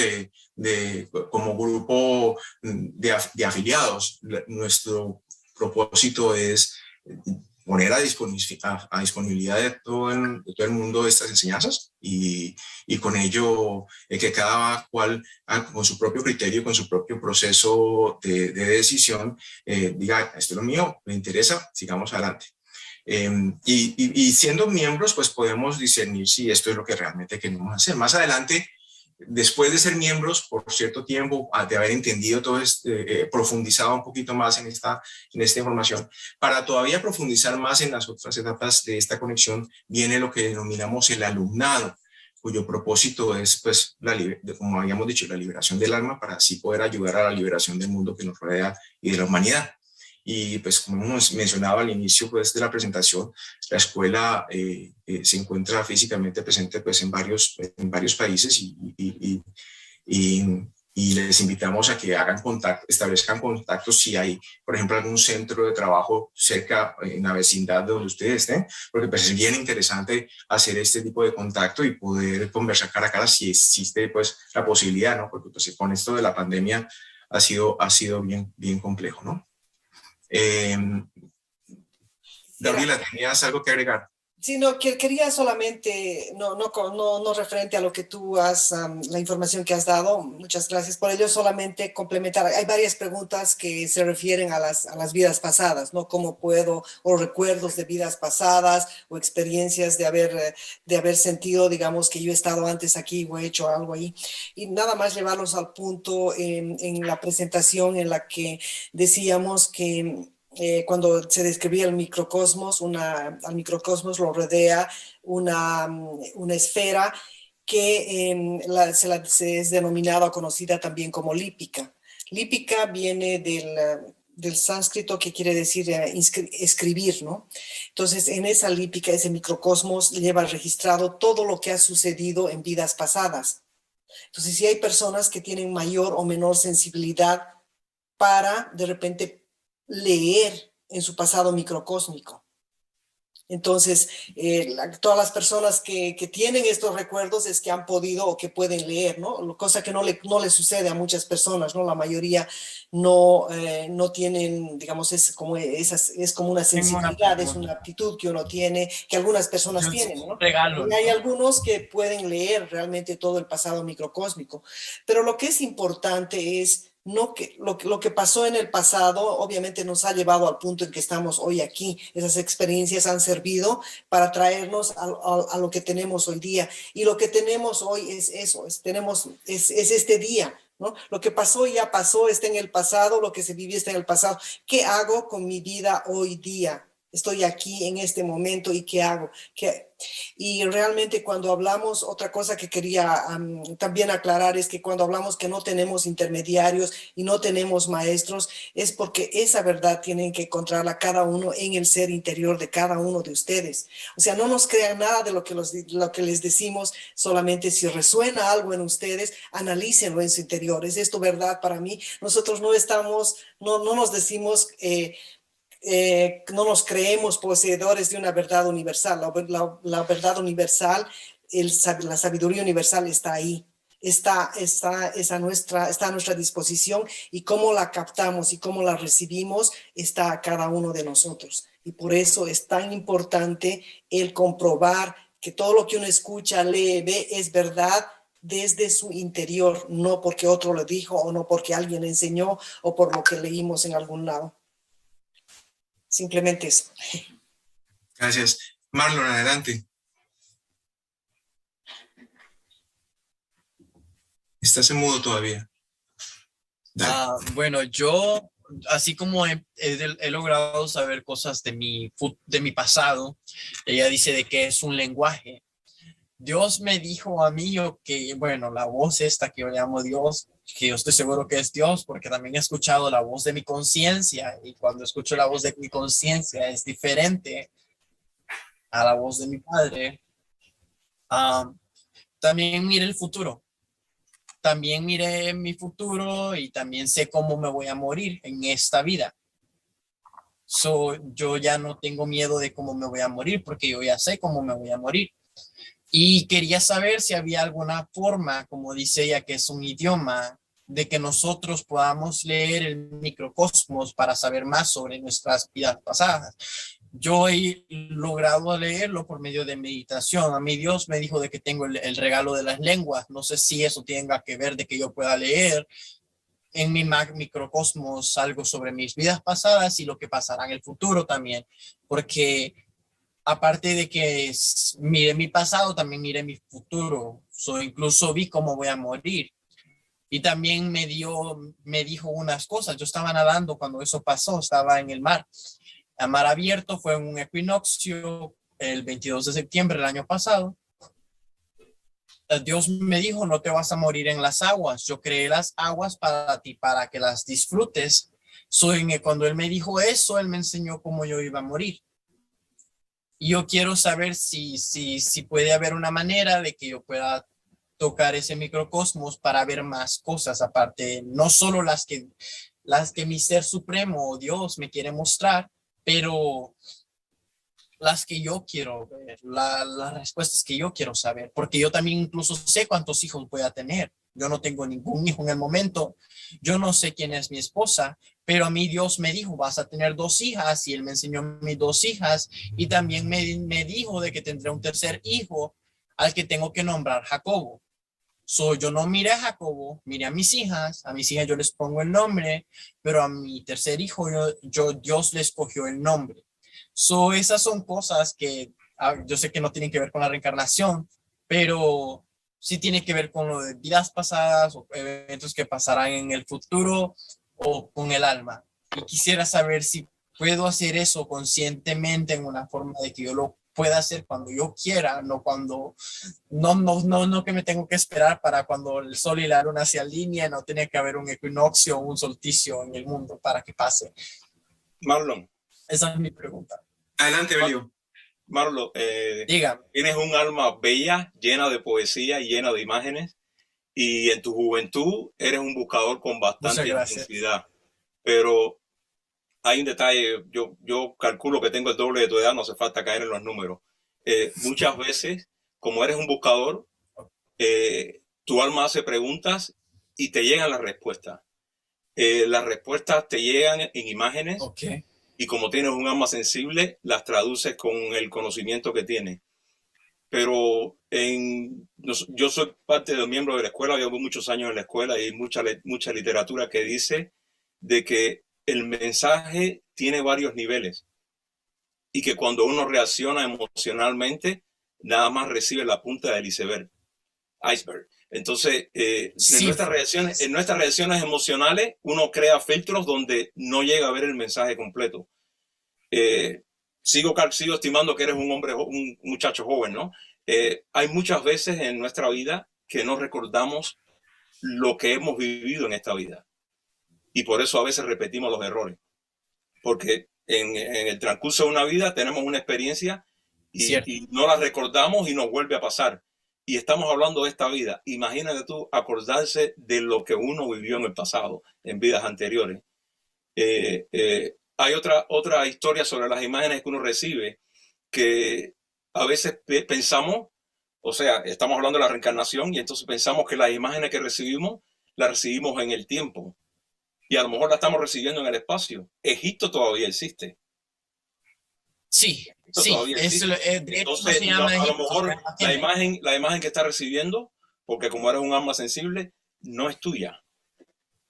como grupo de afiliados. Nuestro propósito es poner a disponibilidad de todo el mundo estas enseñanzas y con ello que cada cual con su propio criterio, con su propio proceso de decisión, diga, esto es lo mío, me interesa, sigamos adelante. Y siendo miembros, pues podemos discernir si esto es lo que realmente queremos hacer. Más adelante, después de ser miembros por cierto tiempo, de haber entendido todo profundizado un poquito más en esta información, para todavía profundizar más en las otras etapas de esta conexión, viene lo que denominamos el alumnado, cuyo propósito es, pues, como habíamos dicho, la liberación del alma, para así poder ayudar a la liberación del mundo que nos rodea y de la humanidad. Y pues como hemos mencionado al inicio pues, de la presentación, la escuela se encuentra físicamente presente pues, en varios países y les invitamos a que establezcan contactos si hay, por ejemplo, algún centro de trabajo cerca en la vecindad de donde ustedes estén, porque pues, es bien interesante hacer este tipo de contacto y poder conversar cara a cara si existe pues, la posibilidad, ¿no? Porque pues, con esto de la pandemia ha sido bien complejo, ¿no? Gabriela, ¿tenías algo que agregar? Sí, no, quería solamente, no referente a lo que tú has, la información que has dado, muchas gracias por ello, solamente complementar. Hay varias preguntas que se refieren a las vidas pasadas, ¿no? ¿Cómo puedo, o recuerdos de vidas pasadas, o experiencias de haber sentido, digamos, que yo he estado antes aquí o he hecho algo ahí? Y nada más llevarlos al punto en la presentación en la que decíamos que cuando se describía el microcosmos, al microcosmos lo rodea una esfera que se es denominada o conocida también como lípica. Lípica viene del sánscrito que quiere decir escribir, ¿no? Entonces, en esa lípica, ese microcosmos lleva registrado todo lo que ha sucedido en vidas pasadas. Entonces, si hay personas que tienen mayor o menor sensibilidad para, de repente, leer en su pasado microcósmico. Entonces, todas las personas que tienen estos recuerdos es que han podido o que pueden leer, ¿no? Cosa que no le sucede a muchas personas, ¿no? La mayoría no tienen, digamos, es como una sensibilidad, es una aptitud que uno tiene, que algunas personas tienen, ¿no? Regalo, y hay algunos que pueden leer realmente todo el pasado microcósmico. Pero lo que es importante es no que lo que pasó en el pasado obviamente nos ha llevado al punto en que estamos hoy aquí. Esas experiencias han servido para traernos a lo que tenemos hoy día. Y lo que tenemos hoy es eso, es este día, ¿no? Lo que pasó ya pasó, está en el pasado, lo que se vivió está en el pasado. ¿Qué hago con mi vida hoy día? Estoy aquí en este momento y ¿qué hago? Y realmente cuando hablamos, otra cosa que quería también aclarar es que cuando hablamos que no tenemos intermediarios y no tenemos maestros, es porque esa verdad tienen que encontrarla cada uno en el ser interior de cada uno de ustedes. O sea, no nos crean nada de lo que les decimos, solamente si resuena algo en ustedes, analícenlo en su interior. ¿Es esto verdad para mí? Nosotros no nos decimos... no nos creemos poseedores de una verdad universal. La verdad universal, la sabiduría universal está ahí. Está a nuestra disposición y cómo la captamos y cómo la recibimos está a cada uno de nosotros. Y por eso es tan importante el comprobar que todo lo que uno escucha, lee, ve es verdad desde su interior, no porque otro lo dijo o no porque alguien le enseñó o por lo que leímos en algún lado. Simplemente eso. Gracias. Marlon, adelante. Estás en mudo todavía. Bueno, yo, así como he logrado saber cosas de mi pasado, ella dice de que es un lenguaje. Dios me dijo a mí que, bueno, la voz esta que yo llamo Dios, que yo estoy seguro que es Dios, porque también he escuchado la voz de mi conciencia, y cuando escucho la voz de mi conciencia es diferente a la voz de mi padre. Ah, también mire el futuro. También miré mi futuro y también sé cómo me voy a morir en esta vida. Yo ya no tengo miedo de cómo me voy a morir porque yo ya sé cómo me voy a morir. Y quería saber si había alguna forma, como dice ella, que es un idioma, de que nosotros podamos leer el microcosmos para saber más sobre nuestras vidas pasadas. Yo he logrado leerlo por medio de meditación. A mí Dios me dijo de que tengo el regalo de las lenguas. No sé si eso tenga que ver de que yo pueda leer en mi microcosmos algo sobre mis vidas pasadas y lo que pasará en el futuro también. Porque aparte de que mire mi pasado, también mire mi futuro. Incluso vi cómo voy a morir. Y también me dijo unas cosas. Yo estaba nadando cuando eso pasó, estaba en el mar. A mar abierto, fue un equinoccio el 22 de septiembre del año pasado. Dios me dijo, no te vas a morir en las aguas. Yo creé las aguas para ti, para que las disfrutes. Cuando Él me dijo eso, Él me enseñó cómo yo iba a morir. Y yo quiero saber si puede haber una manera de que yo pueda tocar ese microcosmos para ver más cosas aparte, no solo las que mi ser supremo o Dios me quiere mostrar, pero las que yo quiero ver, las respuestas que yo quiero saber, porque yo también incluso sé cuántos hijos voy a tener. Yo no tengo ningún hijo en el momento, yo no sé quién es mi esposa, pero a mí Dios me dijo, vas a tener 2 hijas, y Él me enseñó mis 2 hijas, y también me dijo de que tendré un tercer hijo al que tengo que nombrar Jacobo. Yo no miré a Jacobo, miré a mis hijas yo les pongo el nombre, pero a mi tercer hijo Dios le escogió el nombre. Esas son cosas que yo sé que no tienen que ver con la reencarnación, pero sí tiene que ver con lo de vidas pasadas o eventos que pasarán en el futuro o con el alma. Y quisiera saber si puedo hacer eso conscientemente en una forma de que yo lo pueda hacer cuando yo quiera, no que me tengo que esperar para cuando el sol y la luna se alineen, no tiene que haber un equinoccio o un solsticio en el mundo para que pase. Marlon. Esa es mi pregunta. Adelante, Belio. Marlon, Dígame. Tienes un alma bella, llena de poesía y llena de imágenes, y en tu juventud eres un buscador con bastante intensidad. Pero hay un detalle, yo calculo que tengo el doble de tu edad, no hace falta caer en los números. Muchas veces, como eres un buscador, tu alma hace preguntas y te llegan las respuestas. Las respuestas te llegan en imágenes. Okay. Y como tienes un alma sensible, las traduces con el conocimiento que tienes. Pero yo soy parte de los miembros de la escuela, llevo muchos años en la escuela y hay mucha literatura que dice de que el mensaje tiene varios niveles y que cuando uno reacciona emocionalmente, nada más recibe la punta del iceberg. Entonces, sí. en nuestras reacciones emocionales, uno crea filtros donde no llega a ver el mensaje completo. Sigo estimando que eres un muchacho joven, ¿no? Hay muchas veces en nuestra vida que no recordamos lo que hemos vivido en esta vida. Y por eso a veces repetimos los errores. Porque en el transcurso de una vida tenemos una experiencia y no la recordamos y nos vuelve a pasar. Y estamos hablando de esta vida. Imagínate tú acordarse de lo que uno vivió en el pasado, en vidas anteriores. Hay otra historia sobre las imágenes que uno recibe, que a veces pensamos, o sea, estamos hablando de la reencarnación, y entonces pensamos que las imágenes que recibimos, las recibimos en el tiempo. Y a lo mejor la estamos recibiendo en el espacio. Egipto todavía existe. Sí. Entonces, a lo mejor la imagen que estás recibiendo, porque como eres un alma sensible, no es tuya,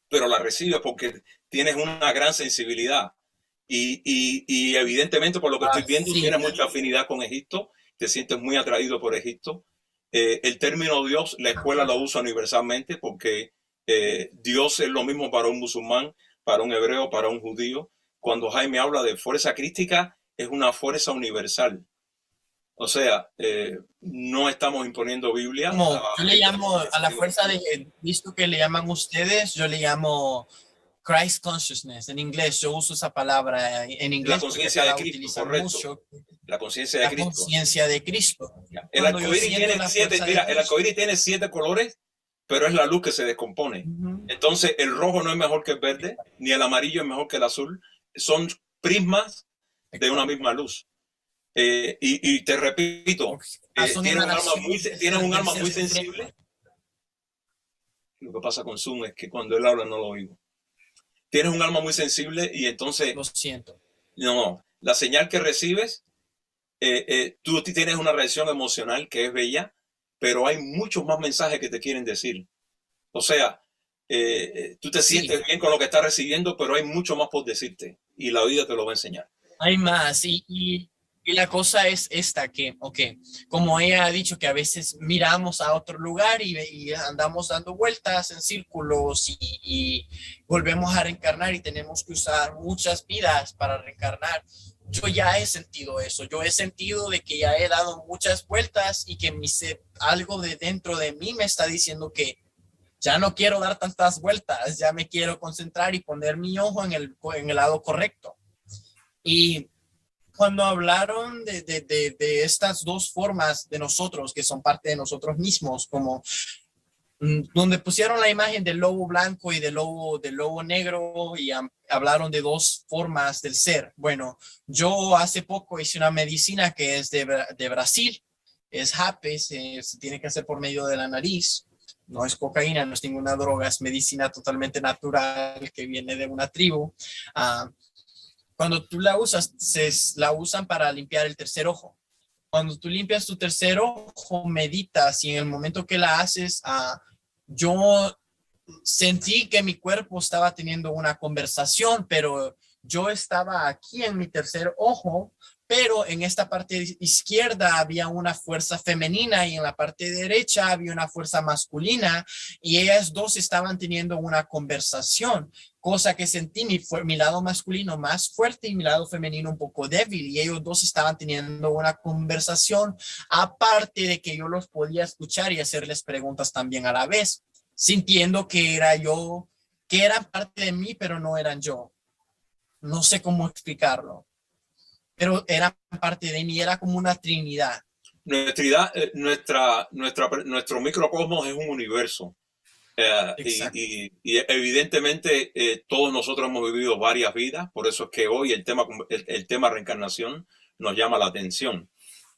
pero la recibes porque tienes una gran sensibilidad y evidentemente por lo que estoy viendo tienes mucha afinidad con Egipto, te sientes muy atraído por Egipto. El término Dios, la escuela lo usa universalmente porque Dios es lo mismo para un musulmán, para un hebreo, para un judío. Cuando Jaime habla de fuerza crística, es una fuerza universal. O sea, no estamos imponiendo Biblia. Como yo le llamo a la fuerza de Cristo que le llaman ustedes, yo le llamo Christ consciousness. En inglés, yo uso esa palabra en inglés. La conciencia de Cristo, correcto. Mucho. La conciencia de Cristo. La conciencia de Cristo. El arcoíris tiene 7 colores, pero es la luz que se descompone. Entonces, el rojo no es mejor que el verde, ni el amarillo es mejor que el azul. Son prismas de una misma luz. Y te repito, tienes un alma muy sensible. Lo que pasa con Zoom es que cuando él habla no lo oigo. Tienes un alma muy sensible y entonces... Lo siento. No, la señal que recibes, tú tienes una reacción emocional que es bella, pero hay muchos más mensajes que te quieren decir. O sea, tú te sientes bien con lo que estás recibiendo, pero hay mucho más por decirte y la vida te lo va a enseñar. Hay más y la cosa es esta que, como ella ha dicho que a veces miramos a otro lugar y andamos dando vueltas en círculos y volvemos a reencarnar y tenemos que usar muchas vidas para reencarnar. Yo ya he sentido eso, yo he sentido de que ya he dado muchas vueltas y que algo de dentro de mí me está diciendo que ya no quiero dar tantas vueltas, ya me quiero concentrar y poner mi ojo en el lado correcto. Y cuando hablaron de estas dos formas de nosotros, que son parte de nosotros mismos, como donde pusieron la imagen del lobo blanco y del lobo negro y hablaron de dos formas del ser. Bueno, yo hace poco hice una medicina que es de Brasil, es JAPE, se tiene que hacer por medio de la nariz. No es cocaína, no es ninguna droga, es medicina totalmente natural que viene de una tribu. Cuando tú la usas, la usan para limpiar el tercer ojo. Cuando tú limpias tu tercer ojo, meditas y en el momento que la haces, yo sentí que mi cuerpo estaba teniendo una conversación, pero yo estaba aquí en mi tercer ojo, pero en esta parte izquierda había una fuerza femenina y en la parte derecha había una fuerza masculina y ellas dos estaban teniendo una conversación, cosa que sentí mi lado masculino más fuerte y mi lado femenino un poco débil y ellos dos estaban teniendo una conversación, aparte de que yo los podía escuchar y hacerles preguntas también a la vez, sintiendo que era yo, que eran parte de mí, pero no eran yo. No sé cómo explicarlo. Pero era parte de mí, era como una trinidad. Nuestro microcosmos es un universo. Y evidentemente todos nosotros hemos vivido varias vidas, por eso es que hoy el tema reencarnación nos llama la atención.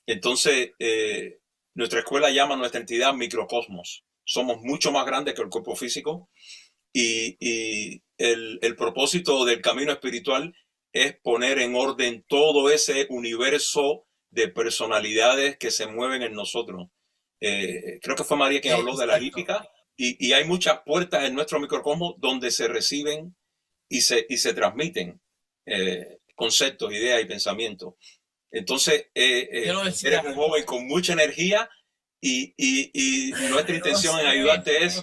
Entonces, nuestra escuela llama a nuestra entidad microcosmos. Somos mucho más grandes que el cuerpo físico y el propósito del camino espiritual es poner en orden todo ese universo de personalidades que se mueven en nosotros. Creo que fue María quien habló de la lípica y hay muchas puertas en nuestro microcosmos donde se reciben y se transmiten conceptos, ideas y pensamientos. Entonces, eres un joven con mucha energía y nuestra intención en ayudarte es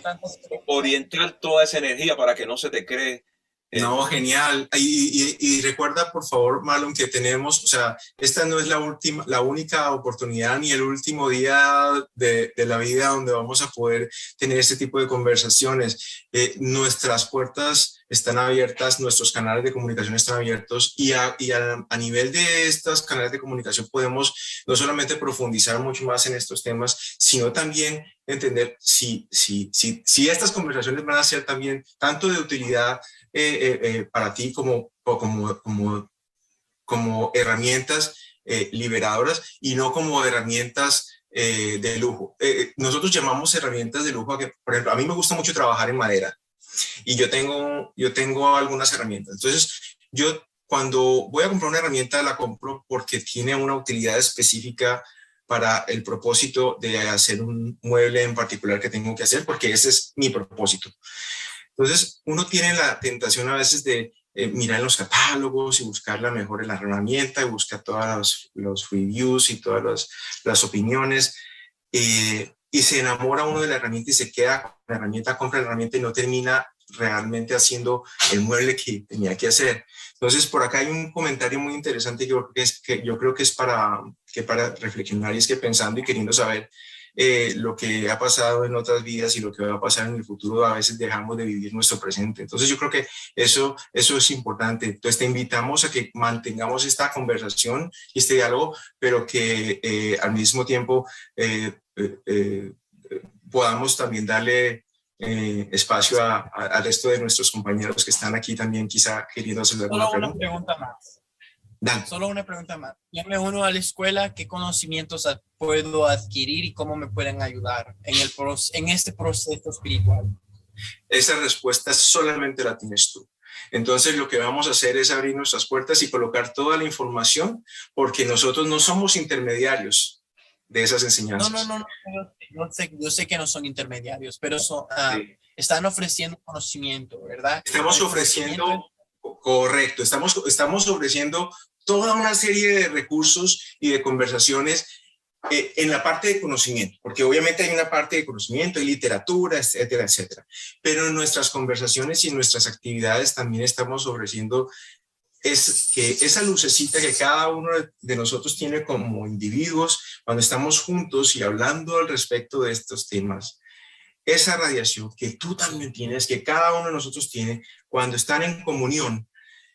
orientar toda esa energía para que no se te cree. No, genial. Y recuerda, por favor, Marlon, que tenemos, o sea, esta no es la única oportunidad ni el último día de la vida donde vamos a poder tener este tipo de conversaciones. Nuestras puertas están abiertas, nuestros canales de comunicación están abiertos y a nivel de estos canales de comunicación podemos no solamente profundizar mucho más en estos temas, sino también entender si estas conversaciones van a ser también tanto de utilidad para ti como herramientas liberadoras y no como herramientas de lujo. Nosotros llamamos herramientas de lujo a que, por ejemplo, a mí me gusta mucho trabajar en madera y yo tengo algunas herramientas. Entonces, yo cuando voy a comprar una herramienta la compro porque tiene una utilidad específica para el propósito de hacer un mueble en particular que tengo que hacer, porque ese es mi propósito. Entonces, uno tiene la tentación a veces de mirar en los catálogos y buscar la mejor en la herramienta y buscar todos los reviews y todas las opiniones. Y y se enamora uno de la herramienta y se queda con la herramienta, compra la herramienta y no termina realmente haciendo el mueble que tenía que hacer. Entonces, por acá hay un comentario muy interesante que yo creo que es para reflexionar, y es que pensando y queriendo saber lo que ha pasado en otras vidas y lo que va a pasar en el futuro, a veces dejamos de vivir nuestro presente. Entonces, yo creo que eso es importante. Entonces, te invitamos a que mantengamos esta conversación y este diálogo, pero que al mismo tiempo podamos también darle espacio al resto de nuestros compañeros que están aquí también, quizá queriendo hacer alguna pregunta. Una pregunta más. Dan. Solo una pregunta más. Yo me uno a la escuela, ¿qué conocimientos puedo adquirir y cómo me pueden ayudar en este proceso espiritual? Esa respuesta solamente la tienes tú. Entonces lo que vamos a hacer es abrir nuestras puertas y colocar toda la información, porque nosotros no somos intermediarios de esas enseñanzas. No. Yo sé que no son intermediarios, pero Sí. están ofreciendo conocimiento, ¿verdad? Estamos ofreciendo, correcto, estamos ofreciendo toda una serie de recursos y de conversaciones en la parte de conocimiento, porque obviamente hay una parte de conocimiento, hay literatura, etcétera, etcétera. Pero en nuestras conversaciones y en nuestras actividades también estamos ofreciendo es que esa lucecita que cada uno de nosotros tiene como individuos, cuando estamos juntos y hablando al respecto de estos temas, esa radiación que tú también tienes, que cada uno de nosotros tiene, cuando están en comunión,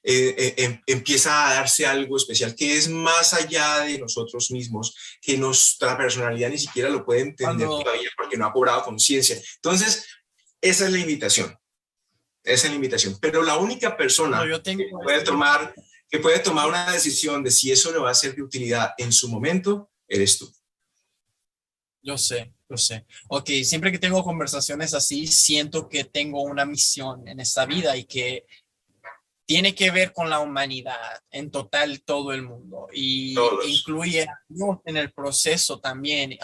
empieza a darse algo especial que es más allá de nosotros mismos, que nuestra personalidad ni siquiera lo puede entender todavía porque no ha cobrado conciencia. Entonces, esa es la invitación. Esa es la invitación. Pero la única persona que puede tomar una decisión de si eso le va a ser de utilidad en su momento, eres tú. Yo sé. Ok, siempre que tengo conversaciones así, siento que tengo una misión en esta vida y que tiene que ver con la humanidad en total, todo el mundo. Y incluye a Dios en el proceso también.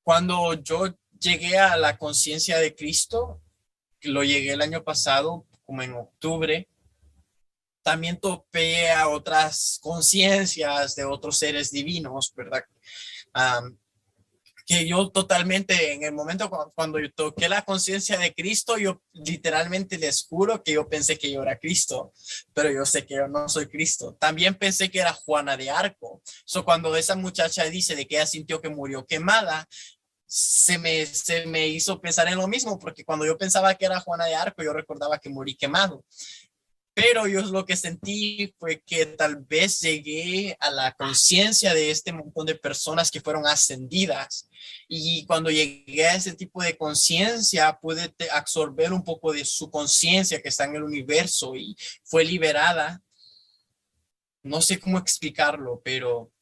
Cuando yo llegué a la conciencia de Cristo, lo llegué el año pasado, como en octubre, también topé a otras conciencias de otros seres divinos, ¿verdad? Que yo totalmente, en el momento cuando yo toqué la conciencia de Cristo, yo literalmente les juro que yo pensé que yo era Cristo, pero yo sé que yo no soy Cristo. También pensé que era Juana de Arco. Cuando esa muchacha dice de que ella sintió que murió quemada, se me hizo pensar en lo mismo, porque cuando yo pensaba que era Juana de Arco, yo recordaba que morí quemado. Pero yo lo que sentí fue que tal vez llegué a la conciencia de este montón de personas que fueron ascendidas. Y cuando llegué a ese tipo de conciencia, pude absorber un poco de su conciencia que está en el universo y fue liberada. No sé cómo explicarlo, pero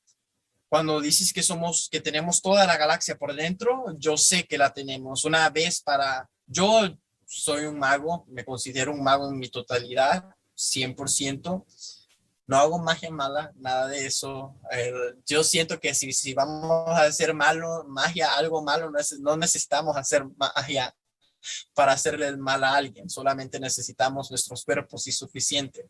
cuando dices que tenemos toda la galaxia por dentro, yo sé que la tenemos. Yo soy un mago, me considero un mago en mi totalidad. 100%, no hago magia mala, nada de eso. Yo siento que si vamos a hacer algo malo, no necesitamos hacer magia para hacerle el mal a alguien, solamente necesitamos nuestros cuerpos y suficiente.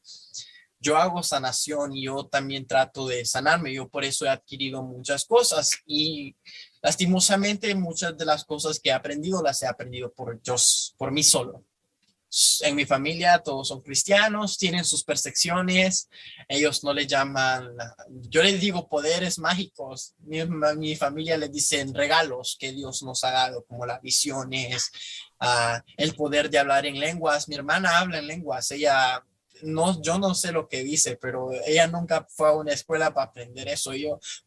Yo hago sanación y yo también trato de sanarme, yo por eso he adquirido muchas cosas y lastimosamente muchas de las cosas que he aprendido las he aprendido por mí solo. En mi familia todos son cristianos, tienen sus percepciones, ellos no le llaman, yo les digo poderes mágicos, mi familia les dicen regalos que Dios nos ha dado, como las visiones, el poder de hablar en lenguas. Mi hermana habla en lenguas, yo no sé lo que dice, pero ella nunca fue a una escuela para aprender eso.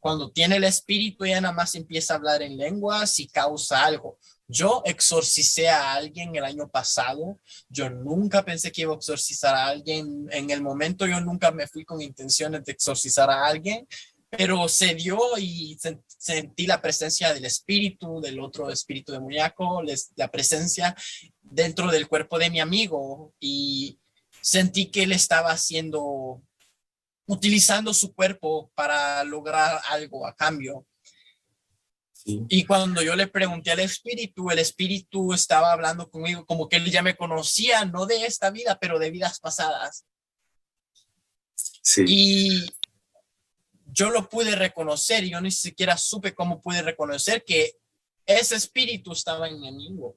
Cuando tiene el espíritu, ella nada más empieza a hablar en lenguas y causa algo. Yo exorcicé a alguien el año pasado. Yo nunca pensé que iba a exorcizar a alguien. En el momento yo nunca me fui con intenciones de exorcizar a alguien, pero se dio y sentí la presencia del espíritu, del otro espíritu demoníaco, la presencia dentro del cuerpo de mi amigo y sentí que él estaba utilizando su cuerpo para lograr algo a cambio. Sí. Y cuando yo le pregunté al espíritu, el espíritu estaba hablando conmigo como que él ya me conocía, no de esta vida, pero de vidas pasadas. Sí. Y yo lo pude reconocer y yo ni siquiera supe cómo pude reconocer que ese espíritu estaba enemigo.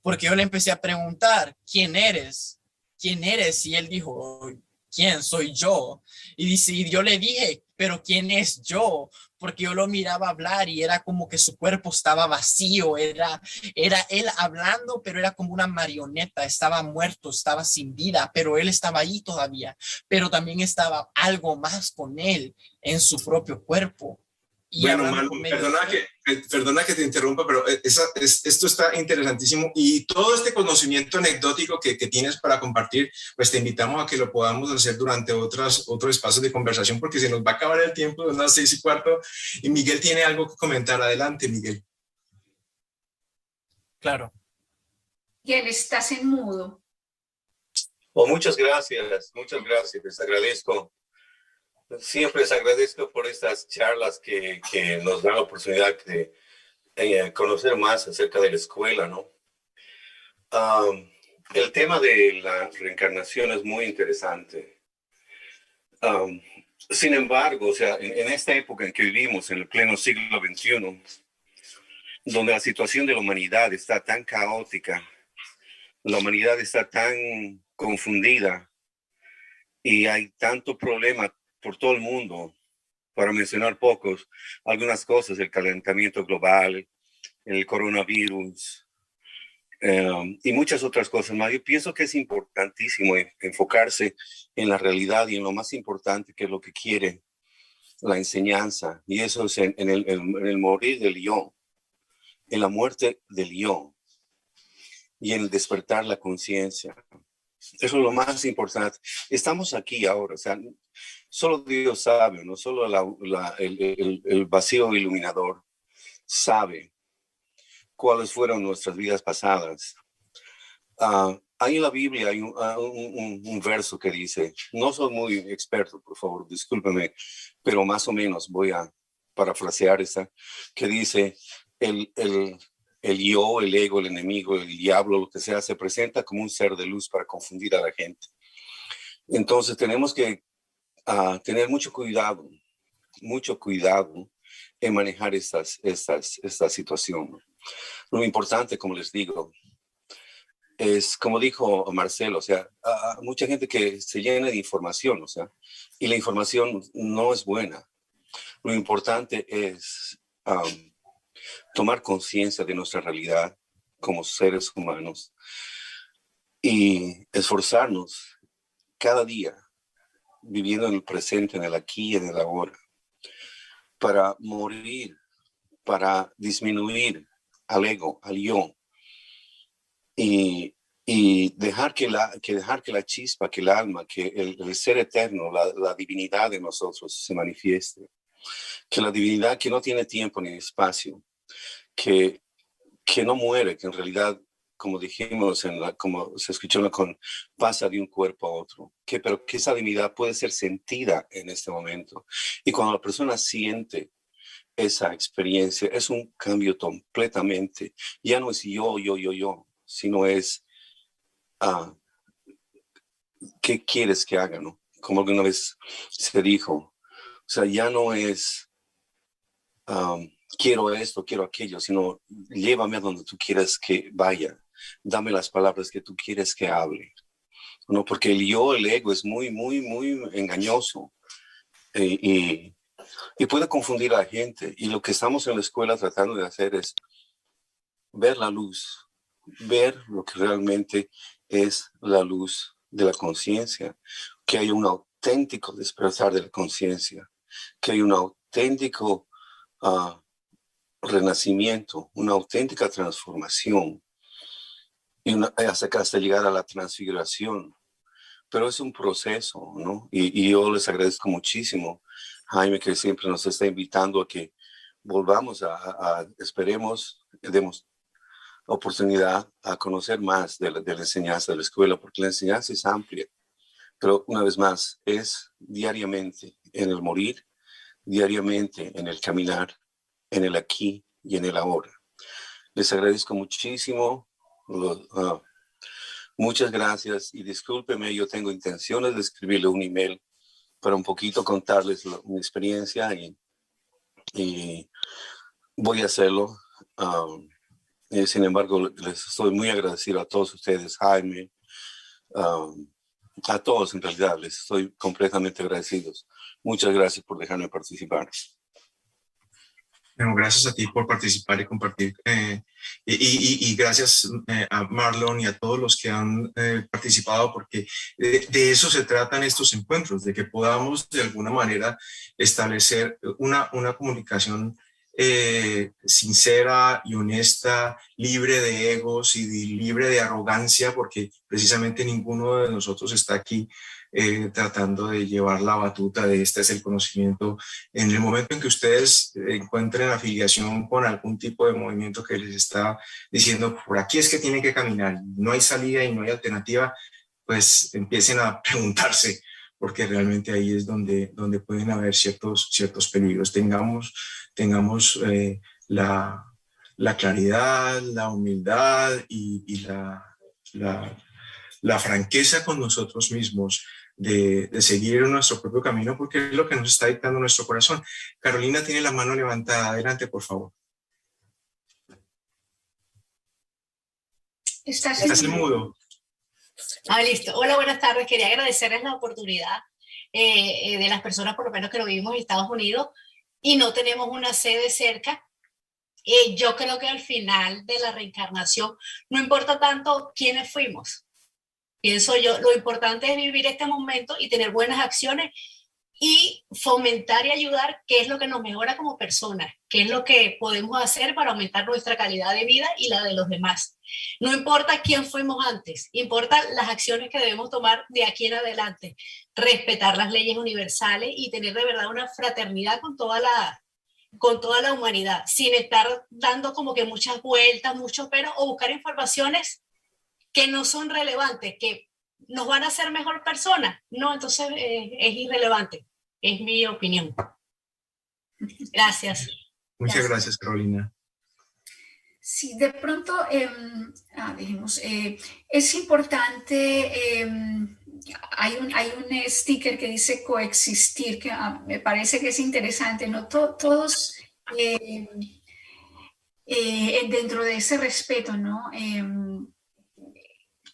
Porque yo le empecé a preguntar, ¿quién eres? ¿Quién eres? Y él dijo, ¿quién? Soy yo. Y dice, y yo le dije, pero ¿quién es yo? Porque yo lo miraba hablar y era como que su cuerpo estaba vacío, era él hablando, pero era como una marioneta, estaba muerto, estaba sin vida, pero él estaba ahí todavía, pero también estaba algo más con él en su propio cuerpo. Y Bueno, hablando Manu, por medio de perdona que te interrumpa, pero esto está interesantísimo y todo este conocimiento anecdótico que tienes para compartir, pues te invitamos a que lo podamos hacer durante otros espacios de conversación porque se nos va a acabar el tiempo de unas 6:15 y Miguel tiene algo que comentar. Adelante, Miguel. Claro. Miguel, estás en mudo. Oh, muchas gracias, les agradezco. Siempre les agradezco por estas charlas que nos dan la oportunidad de conocer más acerca de la escuela, ¿no? El tema de la reencarnación es muy interesante. Sin embargo, o sea, en esta época en que vivimos, en el pleno siglo XXI, donde la situación de la humanidad está tan caótica, la humanidad está tan confundida y hay tanto problema por todo el mundo, para mencionar pocos, algunas cosas, el calentamiento global, el coronavirus y muchas otras cosas más. Yo pienso que es importantísimo enfocarse en la realidad y en lo más importante que es lo que quiere la enseñanza, y eso es en el morir del yo, en la muerte del yo y en el despertar la conciencia. Eso es lo más importante. Estamos aquí ahora, o sea, solo Dios sabe, no solo el vacío iluminador sabe cuáles fueron nuestras vidas pasadas. Ahí en la Biblia hay un verso que dice, no soy muy experto, por favor, discúlpeme, pero más o menos voy a parafrasear esa, que dice, el yo, el ego, el enemigo, el diablo, lo que sea, se presenta como un ser de luz para confundir a la gente. Entonces tenemos que tener mucho cuidado en manejar esta situación. Lo importante, como les digo, es, como dijo Marcelo, o sea, mucha gente que se llena de información, o sea, y la información no es buena. Lo importante es tomar conciencia de nuestra realidad como seres humanos y esforzarnos cada día viviendo en el presente, en el aquí y en el ahora, para morir, para disminuir al ego, al yo, y dejar que la chispa, que el alma, que el ser eterno, la divinidad de nosotros se manifieste. Que la divinidad que no tiene tiempo ni espacio, que no muere, que en realidad, como dijimos, como se escuchó pasa de un cuerpo a otro, pero que esa divinidad puede ser sentida en este momento. Y cuando la persona siente esa experiencia, es un cambio completamente. Ya no es yo, sino es ¿qué quieres que haga? ¿No? Como alguna vez se dijo, o sea, ya no es quiero esto, quiero aquello, sino llévame a donde tú quieras que vaya, dame las palabras que tú quieres que hable, ¿no? Porque el yo, el ego es muy, muy, muy engañoso y puede confundir a la gente, y lo que estamos en la escuela tratando de hacer es ver la luz, ver lo que realmente es la luz de la conciencia, que hay un auténtico despertar de la conciencia, que hay un auténtico renacimiento, una auténtica transformación, y hasta llegar a la transfiguración. Pero es un proceso, ¿no? Y yo les agradezco muchísimo, Jaime, que siempre nos está invitando a que volvamos esperemos, demos oportunidad a conocer más de la enseñanza de la escuela, porque la enseñanza es amplia, pero una vez más, es diariamente en el morir, diariamente en el caminar, en el aquí y en el ahora. Les agradezco muchísimo. Muchas gracias y discúlpeme, yo tengo intenciones de escribirle un email para un poquito contarles mi experiencia y voy a hacerlo. Sin embargo, les estoy muy agradecido a todos ustedes, Jaime, a todos en realidad, les estoy completamente agradecidos. Muchas gracias por dejarme participar. Bueno, gracias a ti por participar y compartir. Y gracias a Marlon y a todos los que han participado, porque de eso se tratan estos encuentros, de que podamos de alguna manera establecer una comunicación sincera y honesta, libre de egos y libre de arrogancia, porque precisamente ninguno de nosotros está aquí tratando de llevar la batuta de este es el conocimiento. En el momento en que ustedes encuentren afiliación con algún tipo de movimiento que les está diciendo por aquí es que tienen que caminar, no hay salida y no hay alternativa, pues empiecen a preguntarse, porque realmente ahí es donde pueden haber ciertos peligros. Tengamos la claridad, la humildad y la franqueza con nosotros mismos de seguir nuestro propio camino, porque es lo que nos está dictando nuestro corazón. Carolina tiene la mano levantada. Adelante, por favor. Estás en mudo. Listo. Hola, buenas tardes. Quería agradecerles la oportunidad de las personas, por lo menos que lo vivimos en Estados Unidos y no tenemos una sede cerca. Yo creo que al final de la reencarnación no importa tanto quiénes fuimos. Pienso yo, lo importante es vivir este momento y tener buenas acciones y fomentar y ayudar, qué es lo que nos mejora como personas, qué es lo que podemos hacer para aumentar nuestra calidad de vida y la de los demás. No importa quién fuimos antes, importa las acciones que debemos tomar de aquí en adelante, respetar las leyes universales y tener de verdad una fraternidad con toda la humanidad, sin estar dando como que muchas vueltas, mucho pero, o buscar informaciones que no son relevantes, que nos van a hacer mejor personas. No, entonces es irrelevante. Es mi opinión. Gracias. Muchas gracias, Carolina. Sí, de pronto, es importante, hay un sticker que dice coexistir, que me parece que es interesante, ¿no? Todos dentro de ese respeto, ¿no?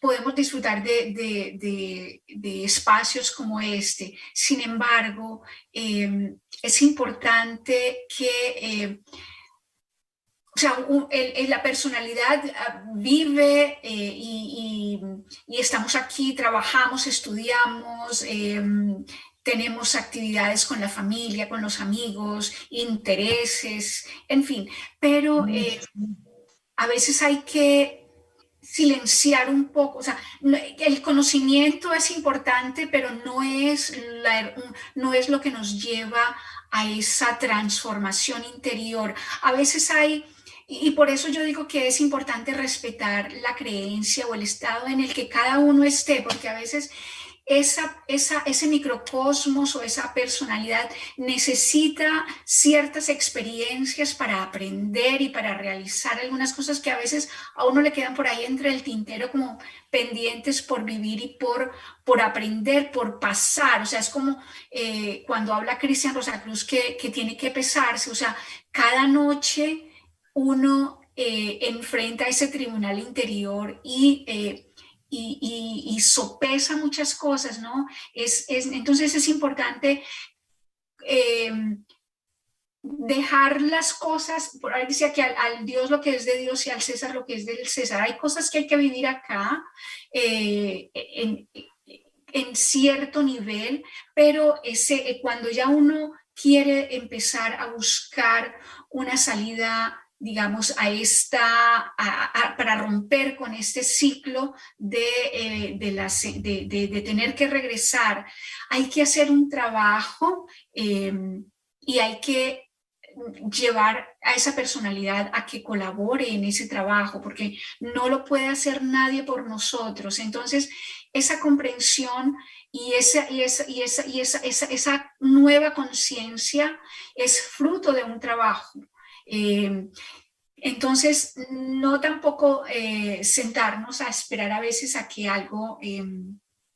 Podemos disfrutar de espacios como este. Sin embargo, es importante que o sea, la personalidad vive y estamos aquí, trabajamos, estudiamos, tenemos actividades con la familia, con los amigos, intereses, en fin. Pero a veces hay que silenciar un poco, o sea, el conocimiento es importante, pero no es lo que nos lleva a esa transformación interior. A veces hay, y por eso yo digo que es importante respetar la creencia o el estado en el que cada uno esté, porque a veces ese microcosmos o esa personalidad necesita ciertas experiencias para aprender y para realizar algunas cosas que a veces a uno le quedan por ahí entre el tintero como pendientes por vivir y por aprender, por pasar. O sea, es como cuando habla Cristian Rosacruz que tiene que pesarse. O sea, cada noche uno enfrenta ese tribunal interior y sopesa muchas cosas, ¿no? Entonces es importante dejar las cosas, por ahí decía que al Dios lo que es de Dios y al César lo que es del César. Hay cosas que hay que vivir acá en cierto nivel, pero cuando ya uno quiere empezar a buscar una salida, digamos, para romper con este ciclo de tener que regresar, hay que hacer un trabajo y hay que llevar a esa personalidad a que colabore en ese trabajo, porque no lo puede hacer nadie por nosotros. Entonces, esa comprensión y esa nueva conciencia es fruto de un trabajo. Entonces, no tampoco sentarnos a esperar a veces a que algo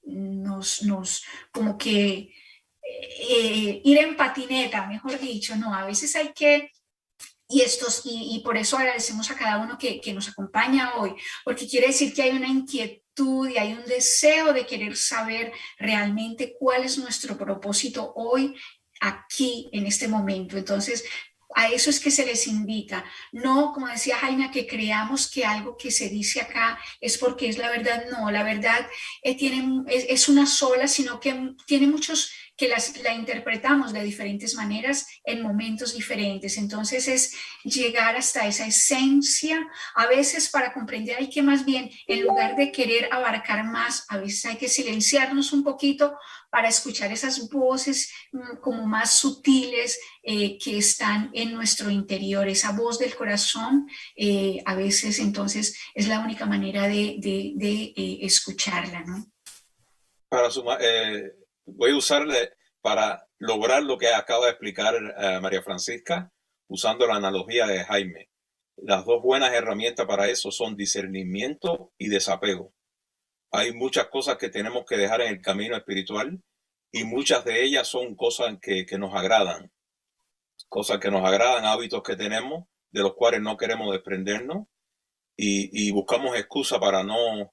nos como que ir en patineta, mejor dicho, no, a veces hay que y por eso agradecemos a cada uno que nos acompaña hoy, porque quiere decir que hay una inquietud y hay un deseo de querer saber realmente cuál es nuestro propósito hoy, aquí, en este momento. Entonces, a eso es que se les invita. No, como decía Jaime, que creamos que algo que se dice acá es porque es la verdad. No, la verdad es una sola, sino que tiene muchos que la interpretamos de diferentes maneras en momentos diferentes. Entonces es llegar hasta esa esencia. A veces para comprender hay que más bien, en lugar de querer abarcar más, a veces hay que silenciarnos un poquito para escuchar esas voces como más sutiles que están en nuestro interior. Esa voz del corazón a veces entonces es la única manera de escucharla, ¿no? Para sumar, voy a usarle para lograr lo que acaba de explicar María Francisca, usando la analogía de Jaime. Las dos buenas herramientas para eso son discernimiento y desapego. Hay muchas cosas que tenemos que dejar en el camino espiritual y muchas de ellas son cosas que nos agradan. Cosas que nos agradan, hábitos que tenemos, de los cuales no queremos desprendernos y buscamos excusa para no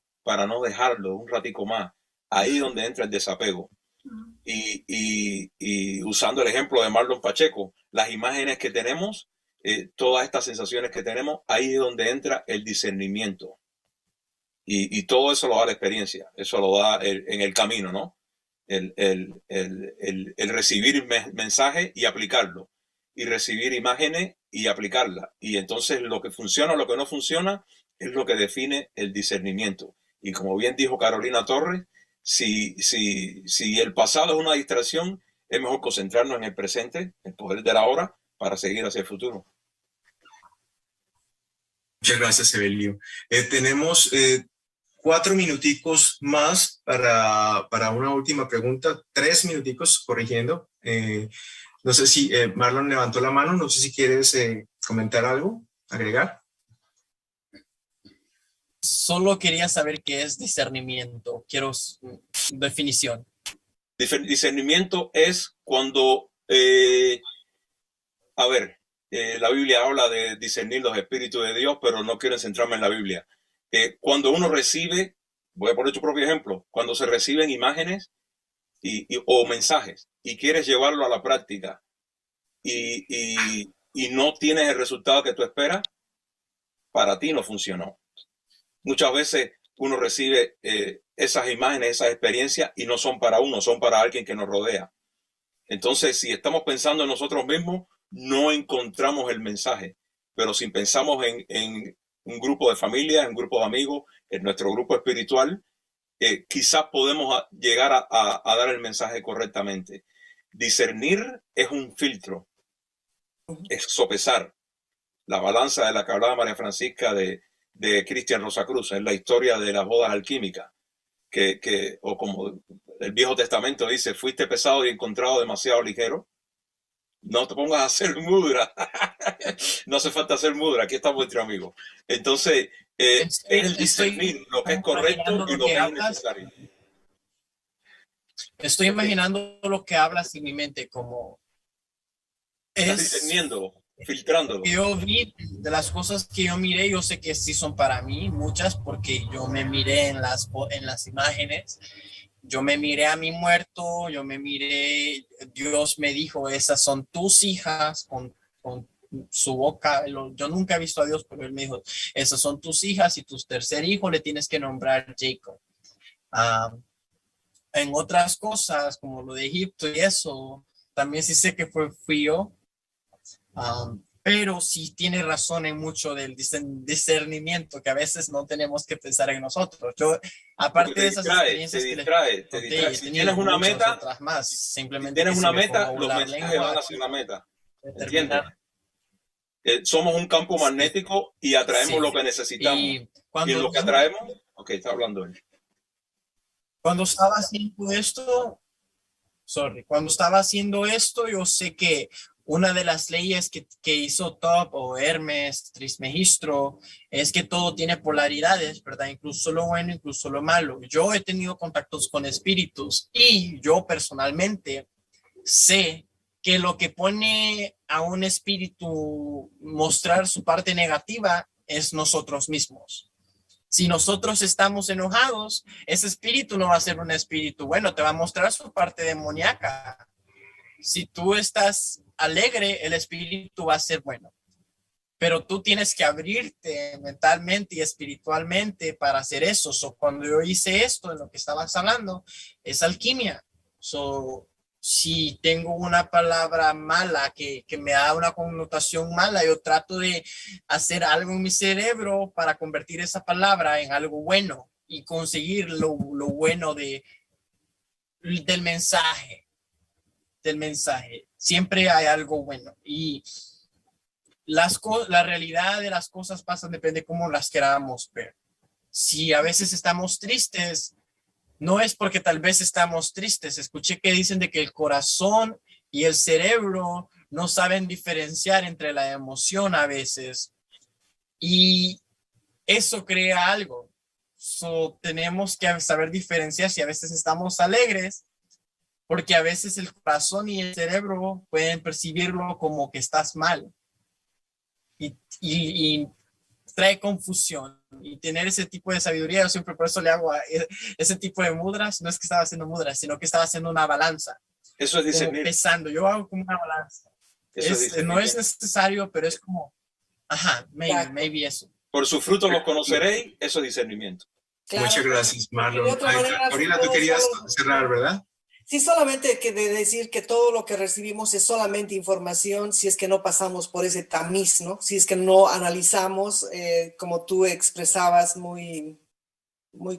dejarlo un ratico más. Ahí es donde entra el desapego. Y usando el ejemplo de Marlon Pacheco, las imágenes que tenemos, todas estas sensaciones que tenemos, ahí es donde entra el discernimiento. Y todo eso lo da la experiencia, eso lo da en el camino, ¿no? El recibir mensajes y aplicarlo, y recibir imágenes y aplicarlas. Y entonces lo que funciona o lo que no funciona es lo que define el discernimiento. Y como bien dijo Carolina Torres, si el pasado es una distracción, es mejor concentrarnos en el presente, el poder de la hora, para seguir hacia el futuro. Muchas gracias, Evelio. Tenemos 4 minuticos más para una última pregunta, 3 minuticos, corrigiendo. No sé si Marlon levantó la mano, no sé si quieres comentar algo, agregar. Solo quería saber qué es discernimiento. Quiero definición. Discernimiento es cuando, la Biblia habla de discernir los espíritus de Dios, pero no quiero centrarme en la Biblia. Cuando uno recibe, voy a poner tu propio ejemplo, cuando se reciben imágenes o mensajes y quieres llevarlo a la práctica y no tienes el resultado que tú esperas, para ti no funcionó. Muchas veces uno recibe esas imágenes, esas experiencias y no son para uno, son para alguien que nos rodea. Entonces, si estamos pensando en nosotros mismos, no encontramos el mensaje. Pero si pensamos en un grupo de familia, en un grupo de amigos, en nuestro grupo espiritual, quizás podemos llegar a dar el mensaje correctamente. Discernir es un filtro, es sopesar. La balanza de la que hablaba María Francisca de Cristian Rosacruz, es la historia de las bodas alquímicas, o como el Viejo Testamento dice, fuiste pesado y encontrado demasiado ligero. No te pongas a hacer mudra. No hace falta hacer mudra, aquí estamos entre amigos. Entonces, es el discernir lo que es correcto y lo que es necesario. Estoy imaginando lo que hablas en mi mente como... Estás discerniendo, filtrándolo. Yo vi de las cosas que yo miré, yo sé que sí son para mí, muchas, porque yo me miré en las imágenes. Yo me miré a mi muerto, yo me miré, Dios me dijo, esas son tus hijas, con su boca. Yo nunca he visto a Dios, pero él me dijo, esas son tus hijas y tu tercer hijo le tienes que nombrar Jacob. En otras cosas, como lo de Egipto y eso, también sí sé que fui yo. Pero sí tiene razón en mucho del discernimiento, que a veces no tenemos que pensar en nosotros. Yo, aparte de esas experiencias te distrae. Si tienes una meta, más, simplemente tienes una meta, los mensajes van hacia la meta. ¿Entiendes? Somos un campo magnético y atraemos lo que necesitamos. Y lo que atraemos, está hablando él. Cuando estaba haciendo esto, yo sé que una de las leyes que hizo Top o Hermes Trismegistro es que todo tiene polaridades, ¿verdad? Incluso lo bueno, incluso lo malo. Yo he tenido contactos con espíritus y yo personalmente sé que lo que pone a un espíritu mostrar su parte negativa es nosotros mismos. Si nosotros estamos enojados, ese espíritu no va a ser un espíritu bueno, te va a mostrar su parte demoníaca. Si tú estás alegre, el espíritu va a ser bueno. Pero tú tienes que abrirte mentalmente y espiritualmente para hacer eso. So, cuando yo hice esto, de lo que estabas hablando, es alquimia. So, si tengo una palabra mala que me da una connotación mala, yo trato de hacer algo en mi cerebro para convertir esa palabra en algo bueno y conseguir lo bueno del mensaje. Siempre hay algo bueno. Y la realidad de las cosas pasan, depende de cómo las queramos ver. Si a veces estamos tristes, no es porque tal vez estamos tristes. Escuché que dicen de que el corazón y el cerebro no saben diferenciar entre la emoción a veces. Y eso crea algo. So, tenemos que saber diferenciar si a veces estamos alegres, porque a veces el corazón y el cerebro pueden percibirlo como que estás mal. Y trae confusión, y tener ese tipo de sabiduría, yo siempre por eso le hago ese tipo de mudras. No es que estaba haciendo mudras, sino que estaba haciendo una balanza. Eso es discernir. Pesando, yo hago como una balanza. No es necesario, pero es como, maybe eso. Por su fruto los conoceréis, eso es discernimiento. Claro. Muchas gracias, Marlon. Gabriela, tú querías cerrar, ¿verdad? Sí, solamente que de decir que todo lo que recibimos es solamente información si es que no pasamos por ese tamiz, ¿no? Si es que no analizamos, como tú expresabas muy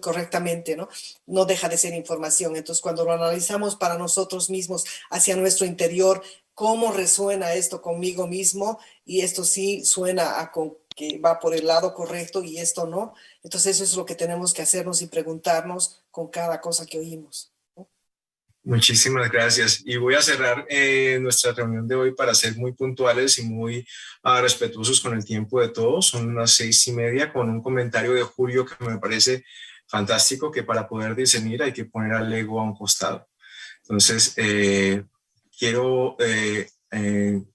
correctamente, ¿no? No deja de ser información. Entonces, cuando lo analizamos para nosotros mismos, hacia nuestro interior, ¿cómo resuena esto conmigo mismo? Y esto sí suena a que va por el lado correcto y esto no. Entonces, eso es lo que tenemos que hacernos y preguntarnos con cada cosa que oímos. Muchísimas gracias. Y voy a cerrar nuestra reunión de hoy para ser muy puntuales y muy respetuosos con el tiempo de todos. Son las 6:30, con un comentario de Julio que me parece fantástico, que para poder discernir hay que poner al ego a un costado. Entonces, quiero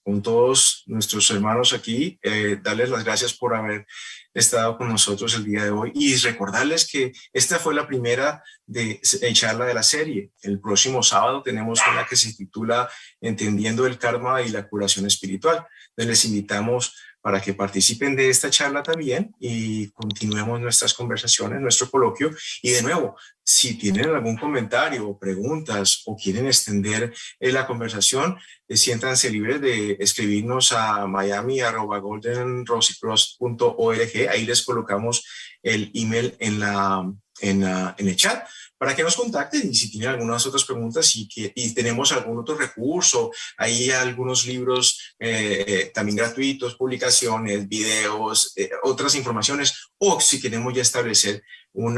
con todos nuestros hermanos aquí darles las gracias por haber estado con nosotros el día de hoy y recordarles que esta fue la primera charla de la serie. El próximo sábado tenemos una que se titula Entendiendo el Karma y la Curación Espiritual. Entonces les invitamos para que participen de esta charla también y continuemos nuestras conversaciones, nuestro coloquio. Y de nuevo, si tienen algún comentario o preguntas o quieren extender la conversación, siéntanse libres de escribirnos a miami@goldenrosycross.org. Ahí les colocamos el email en el chat para que nos contacten, y si tienen algunas otras preguntas y tenemos algún otro recurso, hay algunos libros también gratuitos, publicaciones, videos, otras informaciones, o si queremos ya establecer un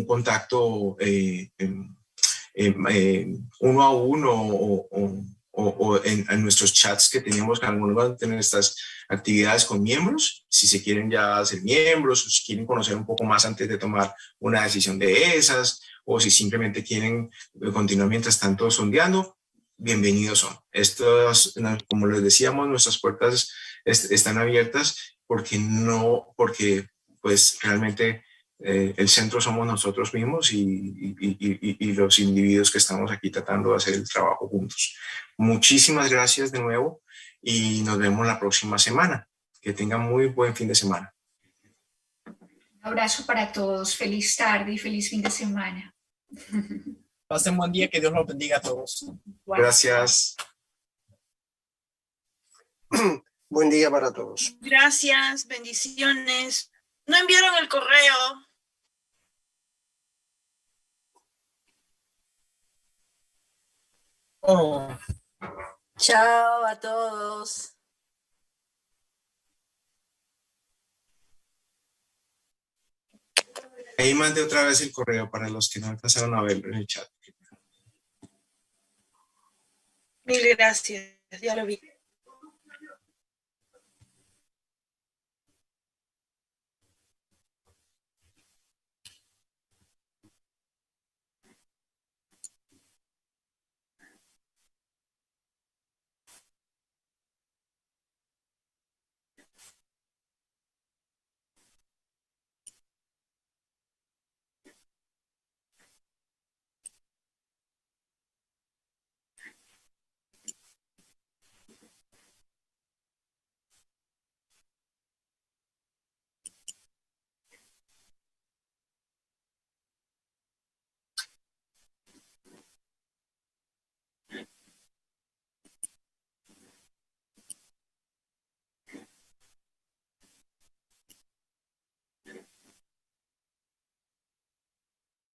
contacto uno a uno o en nuestros chats que tenemos con algunas de nuestras actividades con miembros, si se quieren ya hacer miembros, o si quieren conocer un poco más antes de tomar una decisión de esas, o si simplemente quieren continuar mientras tanto sondeando, bienvenidos son. Estos, como les decíamos, nuestras puertas están abiertas porque pues realmente el centro somos nosotros mismos y los individuos que estamos aquí tratando de hacer el trabajo juntos. Muchísimas gracias de nuevo y nos vemos la próxima semana. Que tengan muy buen fin de semana. Un abrazo para todos. Feliz tarde y feliz fin de semana. Pasen buen día, que Dios los bendiga a todos. Gracias. Buen día para todos. Gracias, bendiciones. ¿No enviaron el correo? Oh. Chao a todos. Ahí mandé otra vez el correo para los que no alcanzaron a verlo en el chat. Mil gracias, ya lo vi.